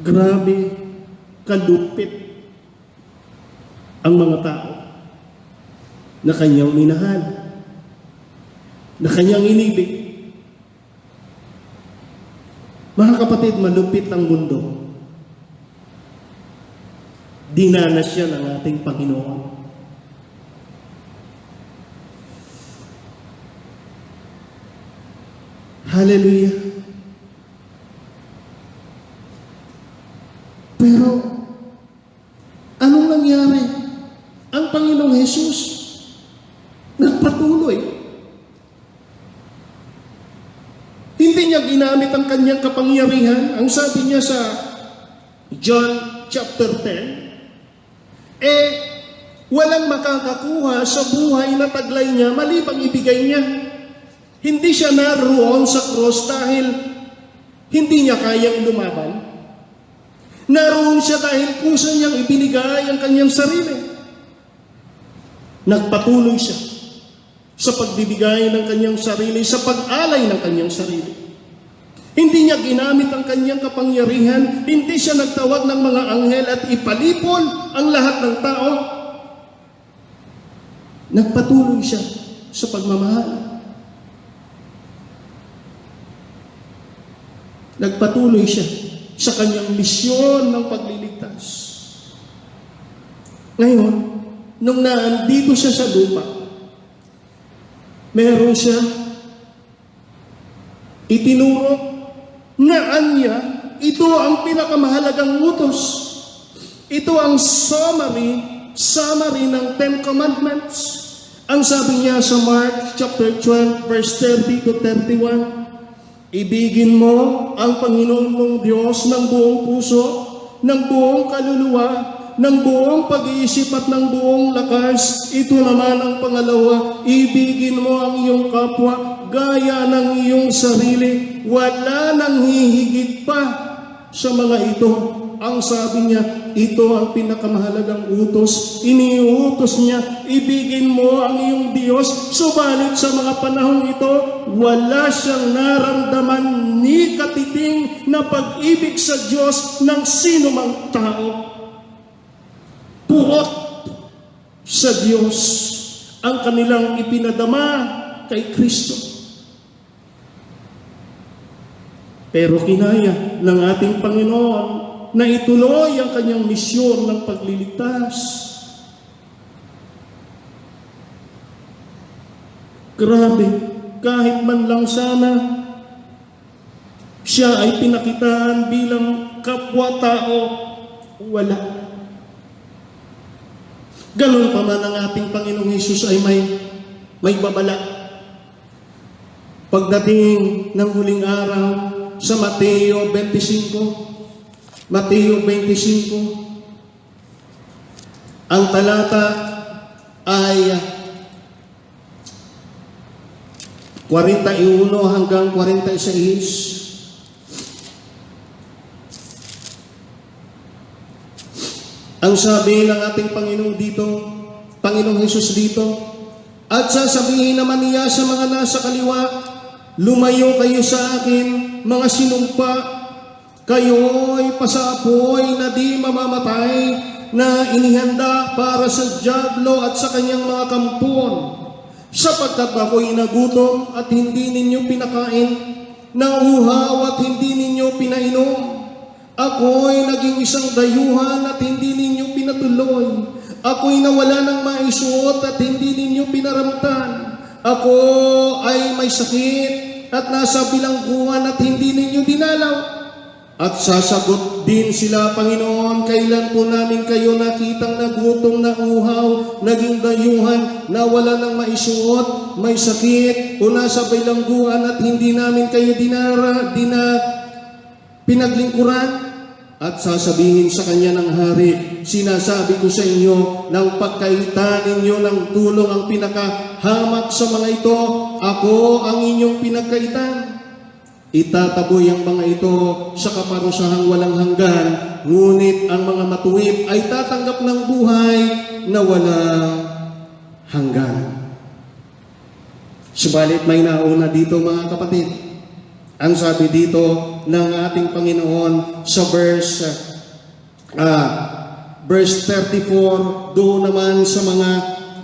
Grabe, kalupit ang mga tao na kanyang minahal, na kanyang inibig. Mga kapatid, malupit ang mundo. Dinanas siya ng ating Panginoon. Hallelujah. Pero, anong nangyari? Ang Panginoong Jesus nagpatuloy. Hindi niya ginamit ang kanyang kapangyarihan. Ang sabi niya sa John chapter 10, walang makakakuha sa buhay na taglay niya malibang ibigay niya. Hindi siya naroon sa cross dahil hindi niya kayang lumaban. Naroon siya dahil kusa niyang ibinigay ang kanyang sarili. Nagpatuloy siya sa pagbibigay ng kanyang sarili, sa pag-alay ng kanyang sarili. Hindi niya ginamit ang kanyang kapangyarihan, hindi siya nagtawag ng mga anghel at ipalipol ang lahat ng tao. Nagpatuloy siya sa pagmamahal. Nagpatuloy siya sa kanyang misyon ng pagliligtas. Ngayon, nung naandito siya sa lupa, meron siya itinuro na anya, ito ang pinakamahalagang utos. Ito ang summary ng 10 Commandments. Ang sabi niya sa Mark chapter 12 verse 30 to 31, ibigin mo ang Panginoon mong Diyos ng buong puso, ng buong kaluluwa, ng buong pag-iisip at ng buong lakas. Ito naman ang pangalawa, ibigin mo ang iyong kapwa gaya ng iyong sarili. Wala nang hihigit pa sa mga ito. Ang sabi niya, ito ang pinakamahalagang utos. Iniutos niya, ibigin mo ang iyong Diyos. Subalit sa mga panahong ito, wala siyang naramdaman ni katiting na pag-ibig sa Diyos ng sino mang tao. Puot sa Diyos ang kanilang ipinadama kay Kristo. Pero kinaya ng ating Panginoon na ituloy ang kanyang misyon ng pagliligtas. Grabe, kahit man lang sana siya ay pinakitaan bilang kapwa-tao, wala. Ganun pa man ang ating Panginoong Hesus ay may babala. Pagdating ng huling araw sa Mateo 25, Ang talata ay 41 hanggang 46. Ang sabi ng ating Panginoong dito, Panginoong Hesus dito, at sasabihin naman niya sa mga nasa kaliwa, lumayo kayo sa akin, mga sinumpa, kayo'y pasapoy na di mamamatay, na inihanda para sa dyablo at sa kanyang mga kampon. Sapagkat ako'y nagutom at hindi ninyo pinakain, nauhaw at hindi ninyo pinainom. Ako'y naging isang dayuhan at hindi ninyo pinatuloy. Ako'y nawala ng maisuot at hindi ninyo pinaramtan. Ako ay may sakit at nasa bilangguan at hindi ninyo dinalaw. At sasagot din sila, Panginoon, kailan po namin kayo nakitang nagutom, na uhaw, naging dayuhan, nawala ng maisuot, may sakit, o nasa bilangguan at hindi namin kayo pinaglingkuran? At sasabihin sa kanya ng hari, sinasabi ko sa inyo, nang pagkaita ninyo ng tulong ang pinakahamak sa mga ito, ako ang inyong pinagkaitan. Itataboy ang mga ito sa kaparusahang walang hanggan, ngunit ang mga matuwid ay tatanggap ng buhay na walang hanggan. Subalit may nauna dito, mga kapatid. Ang sabi dito ng ating Panginoon sa verse 34, doon naman sa mga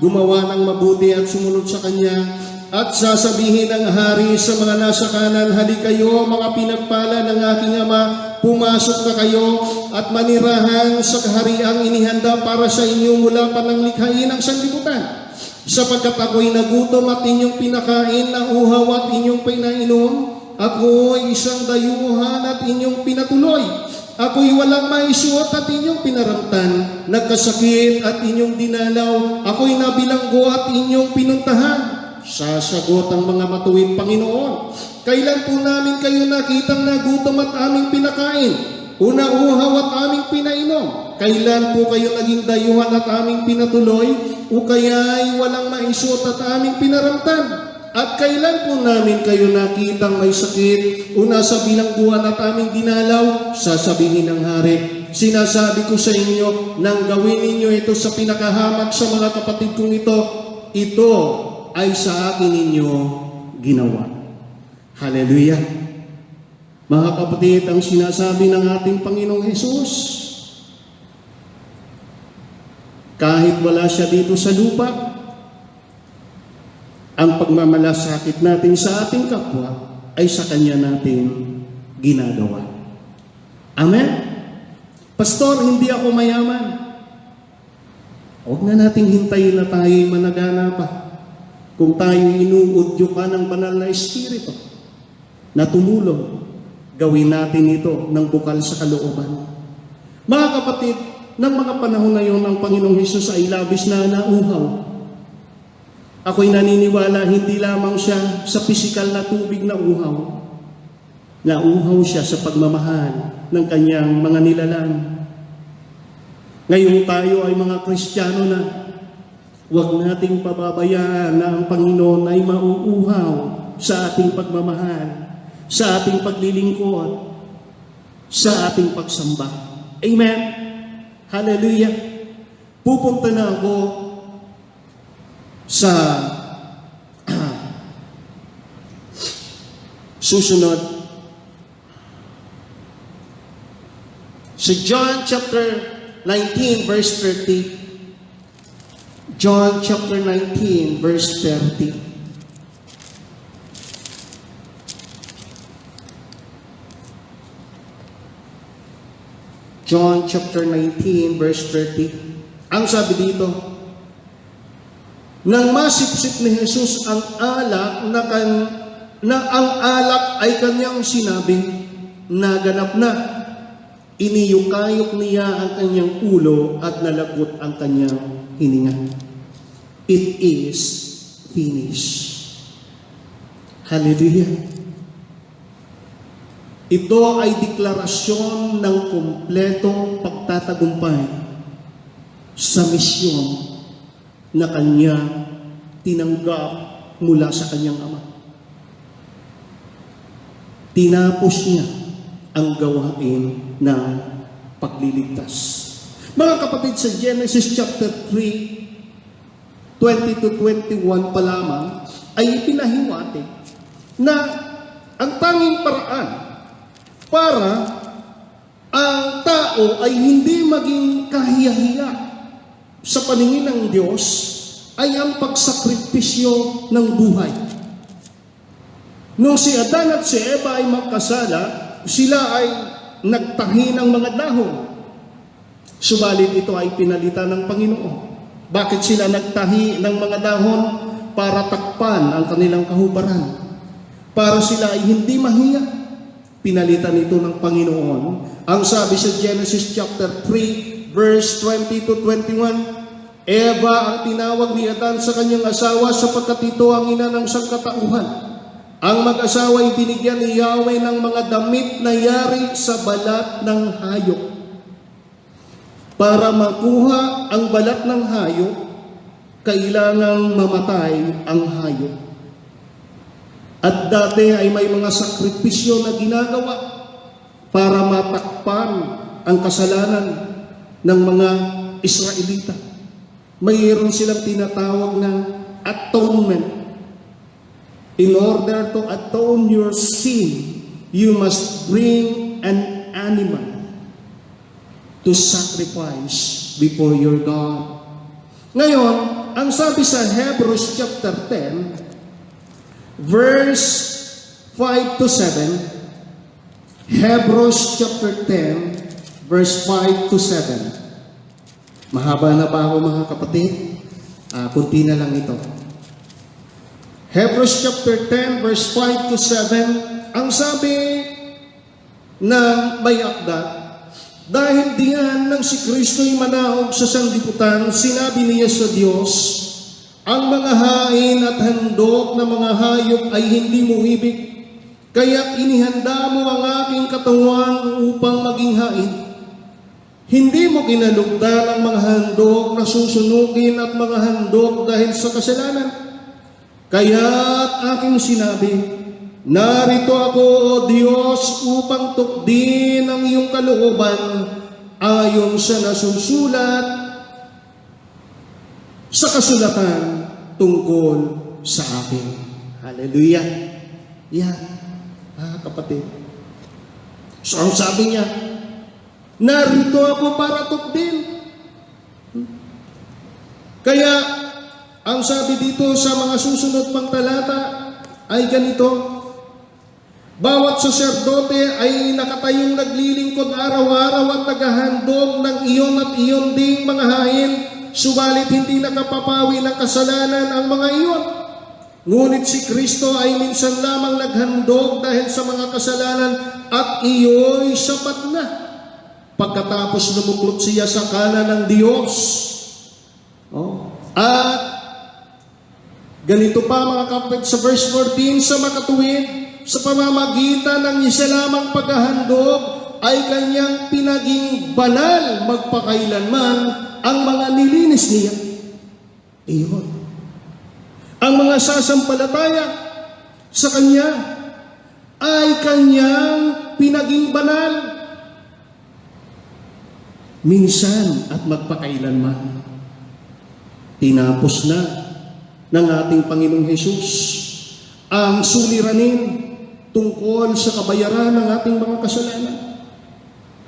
gumawa ng mabuti at sumunod sa Kanya. At sasabihin ng hari sa mga nasa kanan, hali kayo mga pinagpala ng aking Ama, pumasok na kayo at manirahan sa kahariang inihanda para sa inyo mula pa ng likhain ng sanlibutan. Sapagkat ako'y nagutom at inyong pinakain, nauhaw at inyong pinainom. Ako'y isang dayuhan at inyong pinatuloy. Ako'y walang maisuot at inyong pinaramtan. Nagkasakit at inyong dinalaw. Ako'y nabilanggo at inyong pinuntahan. Sasagot ang mga matuwid, Panginoon, kailan po namin kayo nakitang nagutom at aming pinakain? Uhaw at aming pinainom? Kailan po kayo naging dayuhan at aming pinatuloy? O kaya'y walang maisuot at aming pinaramtan? At kailan po namin kayo nakitang may sakit o nasa bilangguan at aming dinalaw? Sasabihin ng hari, sinasabi ko sa inyo, nang gawin ninyo ito sa pinakahamak sa mga kapatid kong ito ay sa akin ninyo ginawa. Hallelujah! Mga kapatid, ang sinasabi ng ating Panginoong Hesus, kahit wala siya dito sa lupa, ang pagmamalasakit natin sa ating kapwa ay sa Kanya natin ginagawa. Amen? Pastor, hindi ako mayaman. Huwag na nating hintayin na tayo'y managana pa. Kung tayo inuudyo ka ng banal na Espiritu na tumulong, gawin natin ito ng bukal sa kalooban. Mga kapatid, ng mga panahon na yun, ang Panginoong Hesus ay labis na nauhaw. Ako'y naniniwala hindi lamang siya sa pisikal na tubig na uhaw. Nauhaw siya sa pagmamahal ng kanyang mga nilalang. Ngayon tayo ay mga Kristiyano na, huwag nating pababayaan na ang Panginoon ay mauuhaw sa ating pagmamahal, sa ating paglilingkod, sa ating pagsamba. Amen? Hallelujah! Pupunta na ako sa susunod. Sa John chapter 19 verse 30. John chapter 19 verse 30. John chapter 19 verse 30. Ang sabi dito, nang masipsip ni Jesus ang alak na ang alak ay kanyang sinabi, naganap na. Iniyukayok niya ang kanyang ulo at nalagot ang kanyang hininga. It is finished. Hallelujah. Ito ay deklarasyon ng kumpletong pagtatagumpay sa misyon na kanya tinanggap mula sa kanyang ama. Tinapos niya ang gawain ng pagliligtas. Mga kapatid, sa Genesis chapter 3, 20 to 21 pa lamang, ay ipinahiwatig na ang tanging paraan para ang tao ay hindi maging kahiya-hiya sa paningin ng Diyos ay ang pagsakripisyo ng buhay. Nung si Adan at si Eva ay magkasala, sila ay nagtahi ng mga dahon. Subalit ito ay pinalitan ng Panginoon. Bakit sila nagtahi ng mga dahon? Para takpan ang kanilang kahubaran. Para sila ay hindi mahiya. Pinalitan ito ng Panginoon. Ang sabi sa Genesis chapter 3, verse 20 to 21, Eva ang tinawag ni Adan sa kanyang asawa sapagkat ito ang ina ng sangkatauhan. Ang mag-asawa ay binigyan ni Yahweh ng mga damit na yari sa balat ng hayop. Para makuha ang balat ng hayop, kailangang mamatay ang hayop. At dati ay may mga sakripisyo na ginagawa para matakpan ang kasalanan ng mga Israelita. Mayroon silang tinatawag na atonement. In order to atone your sin, you must bring an animal to sacrifice before your God. Ngayon, ang sabi sa Hebrews chapter 10, verse 5 to 7, Hebrews chapter 10, verse 5 to 7. Mahaba na ba ako, mga kapatid? Kunti na lang ito. Hebrews chapter 10, verse 5 to 7, ang sabi ng may akda, dahil diyan nang si Kristo'y manaog sa sanglibutan, sinabi niya sa Diyos, ang mga hain at handog ng mga hayop ay hindi mo ibig, kaya inihanda mo ang aking katawan upang maging hain. Hindi mo kinalugdan ang mga handog na susunugin at mga handog dahil sa kasalanan. Kaya't aking sinabi, narito ako, O Diyos, upang tukdin ang iyong kalooban ayon sa nasusulat sa kasulatan tungkol sa akin. Hallelujah. Yan, kapatid. So ang sabi niya, narito ako para tukdin. Kaya, ang sabi dito sa mga susunod pang talata ay ganito, bawat saserdote ay nakatayong naglilingkod araw-araw at naghahandog ng iyon at iyon ding mga hain, subalit hindi nakapapawi ng kasalanan ang mga iyon. Ngunit si Kristo ay minsan lamang naghandog dahil sa mga kasalanan at iyo'y sapat na. Pagkatapos lumuklot siya sa kanan ng Diyos. At ganito pa, mga kapatid, sa verse 14, sa makatuwid, sa pamamagitan ng isa lamang paghahandog, ay kanyang pinaging banal magpakailanman ang mga nilinis niya. Iyon. Ang mga sasampalataya sa kanya ay kanyang pinaging banal minsan at magpakailanman. Tinapos na ng ating Panginoong Hesus ang suliranin tungkol sa kabayaran ng ating mga kasalanan.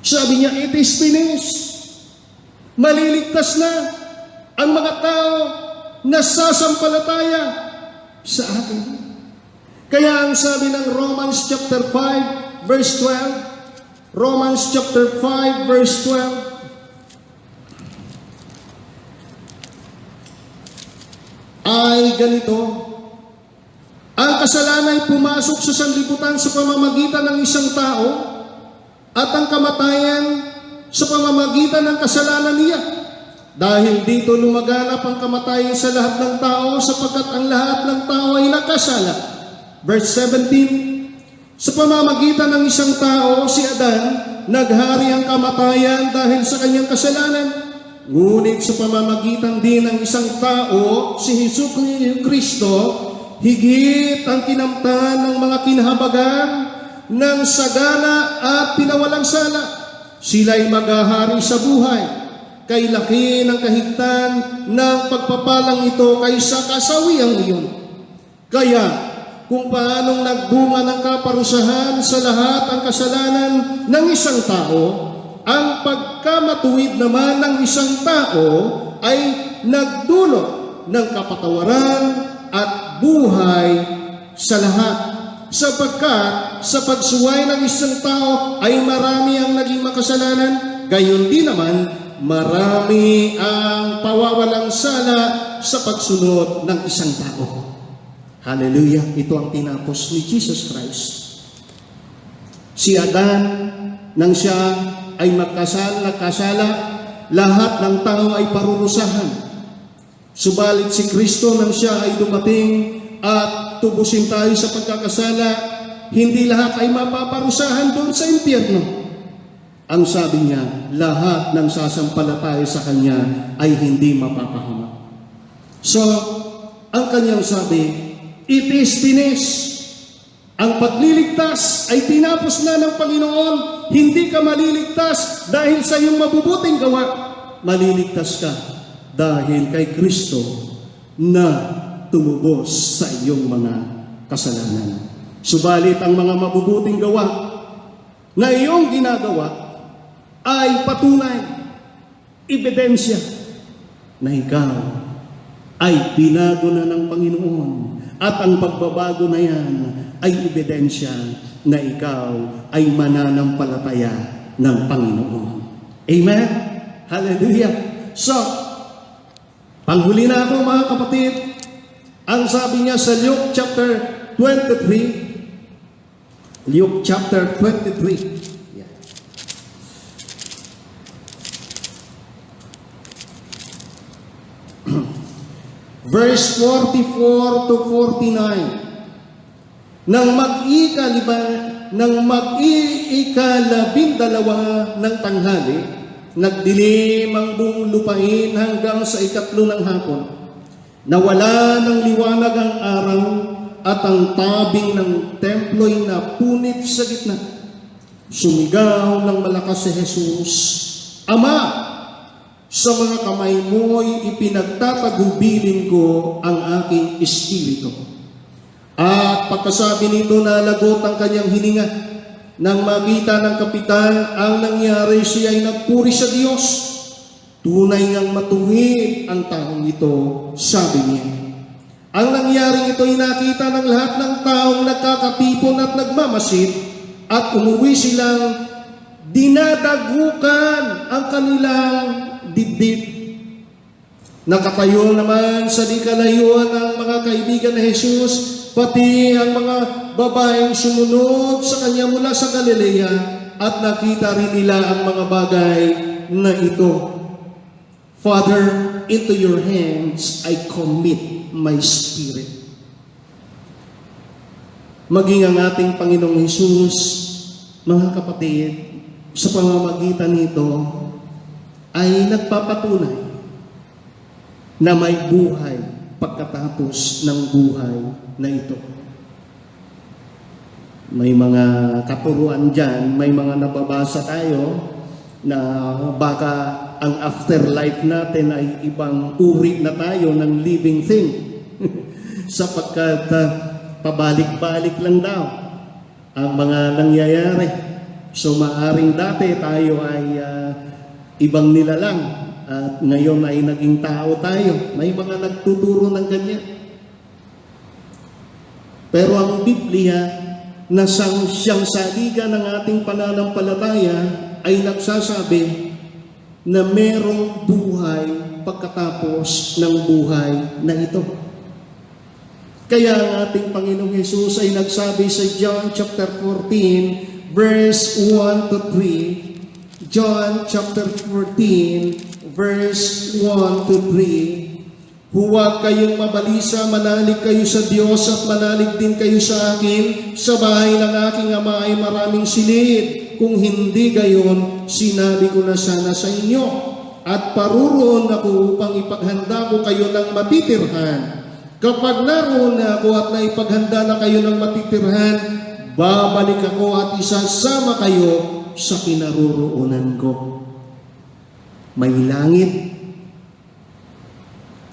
Sabi niya, it is finished. Maliligtas na ang mga tao na sasampalataya sa atin. Kaya ang sabi ng Romans chapter 5 verse 12, Romans chapter 5 verse 12, ay ganito, ang kasalanan ay pumasok sa sanlibutan sa pamamagitan ng isang tao at ang kamatayan sa pamamagitan ng kasalanan niya. Dahil dito lumaganap ang kamatayan sa lahat ng tao sapagkat ang lahat ng tao ay nakasala. Verse 17, sa pamamagitan ng isang tao, si Adan, naghari ang kamatayan dahil sa kanyang kasalanan. ngunit sa pamamagitan din ng isang tao, si Jesucristo, higit ang kinamtan ng mga kinahabagan ng sagana at pinawalang sala. Sila'y maghahari sa buhay, kay laki ng kahigtan ng pagpapalang ito kaysa kasawiang iyon. Kaya, kung paanong nagbunga ng kaparusahan sa lahat ang kasalanan ng isang tao, ang pagkamatuwid naman ng isang tao ay nagdulot ng kapatawaran at buhay sa lahat. Sapagkat sa pagsuway ng isang tao ay marami ang naging makasalanan, gayon din naman marami ang pawawalang sala sa pagsunod ng isang tao. Hallelujah! Ito ang tinapos ni Jesus Christ. Si Adan, nang siya ay nakasala, lahat ng tao ay parurusahan. Subalit si Kristo, nang siya ay dumating at tubusin tayo sa pagkakasala, hindi lahat ay mapaparusahan doon sa impyerno. Ang sabi niya, lahat ng sasampalataya sa Kanya ay hindi mapapahamak. So, ang Kanyang sabi, it is finished. Ang pagliligtas ay tinapos na ng Panginoon. Hindi ka maliligtas dahil sa iyong mabubuting gawa. Maliligtas ka dahil kay Kristo na tumubos sa iyong mga kasalanan. Subalit ang mga mabubuting gawa na iyong ginagawa ay patunay, ebidensya na ikaw ay binago na ng Panginoon. At ang pagbabago na yan ay ebidensya na ikaw ay mananampalataya ng Panginoon. Amen? Hallelujah! So, panghuli na ako mga kapatid. Ang sabi niya sa Luke chapter 23, Luke chapter 23, verse 44 to 49. Nang mag-iikalabindalawa ng tanghali, nagdilim ang buong lupain hanggang sa 3 ng hapon. Nawala ng liwanag ang araw at ang tabing ng templo'y napunit sa gitna. Sumigaw ng malakas si Jesus, Ama, sa mga kamay mo'y ipinagtatagubilin ko ang aking espiritu. At pagkasabi nito, nalagot ang kanyang hininga. Nang makita ng kapitan ang nangyari, siya ay nagpuri sa Diyos. Tunay ngang matuwid ang taong ito, sabi niya. Ang nangyaring ito ay nakita ng lahat ng taong nagkakatipon at nagmamasid, at umuwi silang dinadagukan ang kanilang dibdib. Nakatayo naman sa di kalayuan ang mga kaibigan ni Jesus, pati ang mga babaeng sumunod sa kanya mula sa Galilea, at nakita rin nila ang mga bagay na ito. Father, into your hands I commit my spirit. Maging ang ating Panginoong Jesus, mga kapatid, sa pamamagitan nito ay nagpapatunay na may buhay pagkatapos ng buhay na ito. May mga katuruan dyan, may mga nababasa tayo na baka ang afterlife natin ay ibang uri na tayo ng living thing. Sapagkat pabalik-balik lang daw ang mga nangyayari. So maaring dati tayo ay ibang nilalang at ngayon ay naging tao tayo. May mga nagtuturo ng ganyan. Pero ang Biblia na siyang saligan ng ating pananampalataya ay nagsasabi na merong buhay pagkatapos ng buhay na ito. Kaya ang ating Panginoong Hesus ay nagsabi sa John chapter 14, verse 1 to 3, John chapter 14, verse 1 to 3, huwag kayong mabalisa, manalig kayo sa Diyos at manalig din kayo sa akin. Sa bahay ng aking Ama ay maraming silid. Kung hindi gayon, sinabi ko na sana sa inyo. at paruroon ako upang ipaghanda ko kayo ng matitirhan. Kapag naroon na ako at naipaghanda na kayo ng matitirhan, babalik ako at isasama kayo sa kinaroroonan ko. May langit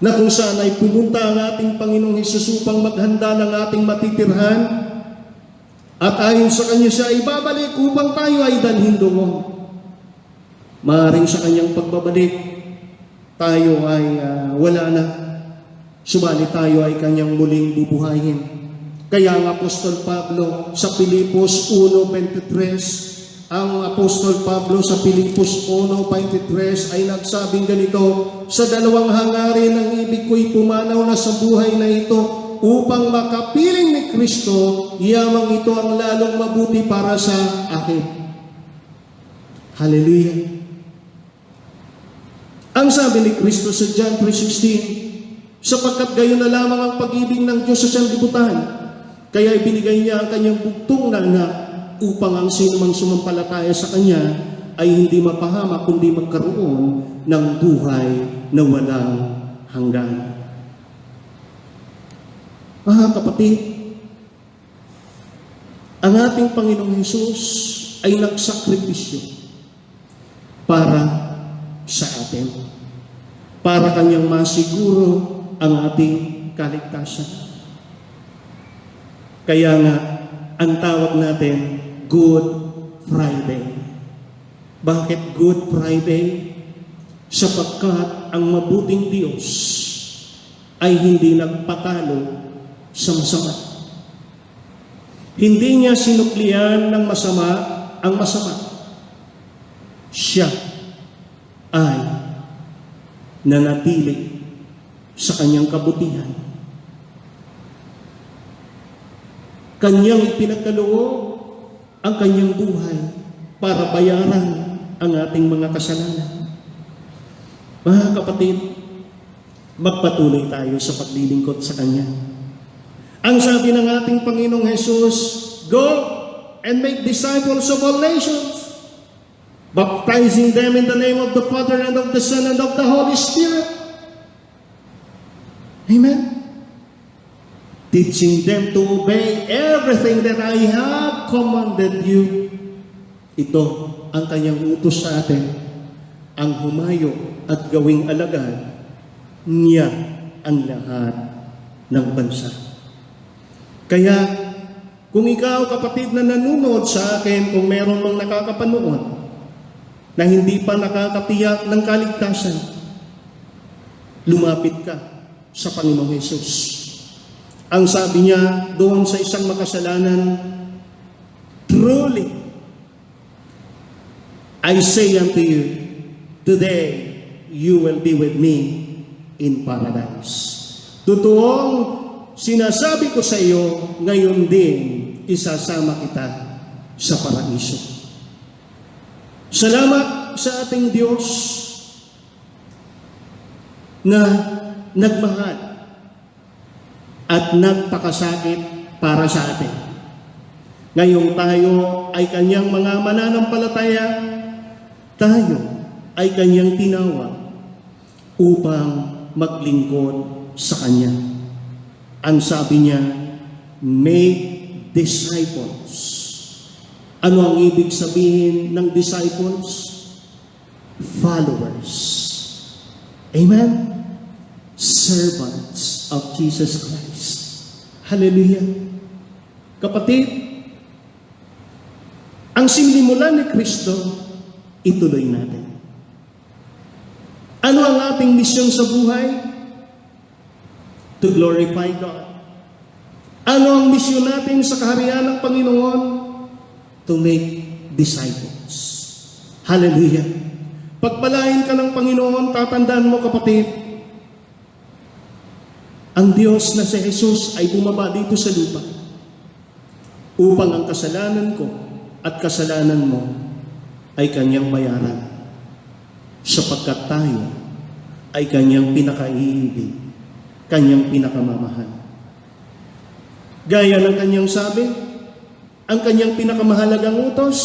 na kung saan ay pumunta ang ating Panginoong Hesus upang maghanda ng ating matitirhan, at ayon sa Kanya siya ay babalik upang tayo ay dalhin doon. Maaaring sa Kanyang pagbabalik, tayo ay wala na. Subalit tayo ay Kanyang muling bubuhayin. Kaya ang Apostol Pablo sa Pilipos 1:23, ang Apostol Pablo sa Pilipos 1:23 ay nagsabing ganito, sa dalawang hangarin ang ibig ko'y pumanaw na sa buhay na ito upang makapiling ni Kristo, yamang ito ang lalong mabuti para sa akin. Hallelujah. Ang sabi ni Kristo sa John 3:16, sapagkat gayon na lamang ang pag-ibig ng Diyos sa sanlibutan, kaya ibinigay niya ang kanyang bugtong na anak upang ang sinumang sumampalataya sa Kanya ay hindi mapahamak kundi magkaroon ng buhay na walang hanggan. Mga kapatid, ang ating Panginoong Hesus ay nagsakripisyo para sa atin, para Kanyang masiguro ang ating kaligtasan. Kaya nga, ang tawag natin, Good Friday. Bakit Good Friday? Sapagkat ang mabuting Diyos ay hindi nagpatalo sa masama. Hindi niya sinuklian ng masama ang masama. Siya ay nanatili sa kanyang kabutihan. Kanyang ipinagkaloob ang kanyang buhay para bayaran ang ating mga kasalanan. Mga kapatid, magpatuloy tayo sa paglilingkod sa Kanya. Ang sabi ng ating Panginoong Hesus, go and make disciples of all nations, baptizing them in the name of the Father and of the Son and of the Holy Spirit. Amen. Teaching them to obey everything that I have commanded you. Ito ang Kanyang utos sa atin, ang humayo at gawing alagad niya ang lahat ng bansa. Kaya, kung ikaw, kapatid, na nanonood sa akin, kung meron mang nakakapanood na hindi pa nakakatiyak ng kaligtasan, lumapit ka sa Panginoong Hesus. Ang sabi niya doon sa isang makasalanan, truly, I say unto you, today you will be with me in paradise. Totoong sinasabi ko sa iyo, ngayon din isasama kita sa paraiso. Salamat sa ating Diyos na nagmahal at nagpakasakit para sa atin. Ngayong tayo ay Kanyang mga mananampalataya, tayo ay Kanyang tinawag upang maglingkod sa Kanya. Ang sabi niya, make disciples. Ano ang ibig sabihin ng disciples? Followers. Amen? Servants of Jesus Christ. Hallelujah. Kapatid, ang sinimulan ni Kristo, ituloy natin. Ano ang ating misyon sa buhay? To glorify God. Ano ang misyon natin sa kaharian ng Panginoon? To make disciples. Hallelujah. Pagpalain ka ng Panginoon, tatandaan mo, kapatid, ang Diyos na si Jesus ay bumaba dito sa lupa upang ang kasalanan ko at kasalanan mo ay Kanyang bayaran, sapagkat tayo ay Kanyang pinakaiibig, Kanyang pinakamamahal. Gaya ng Kanyang sabi, ang Kanyang pinakamahalagang utos,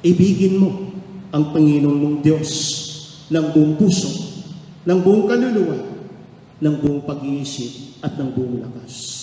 ibigin mo ang Panginoon mong Diyos ng buong puso, ng buong kaluluwa, ng buong pag-iisip at ng buong lakas.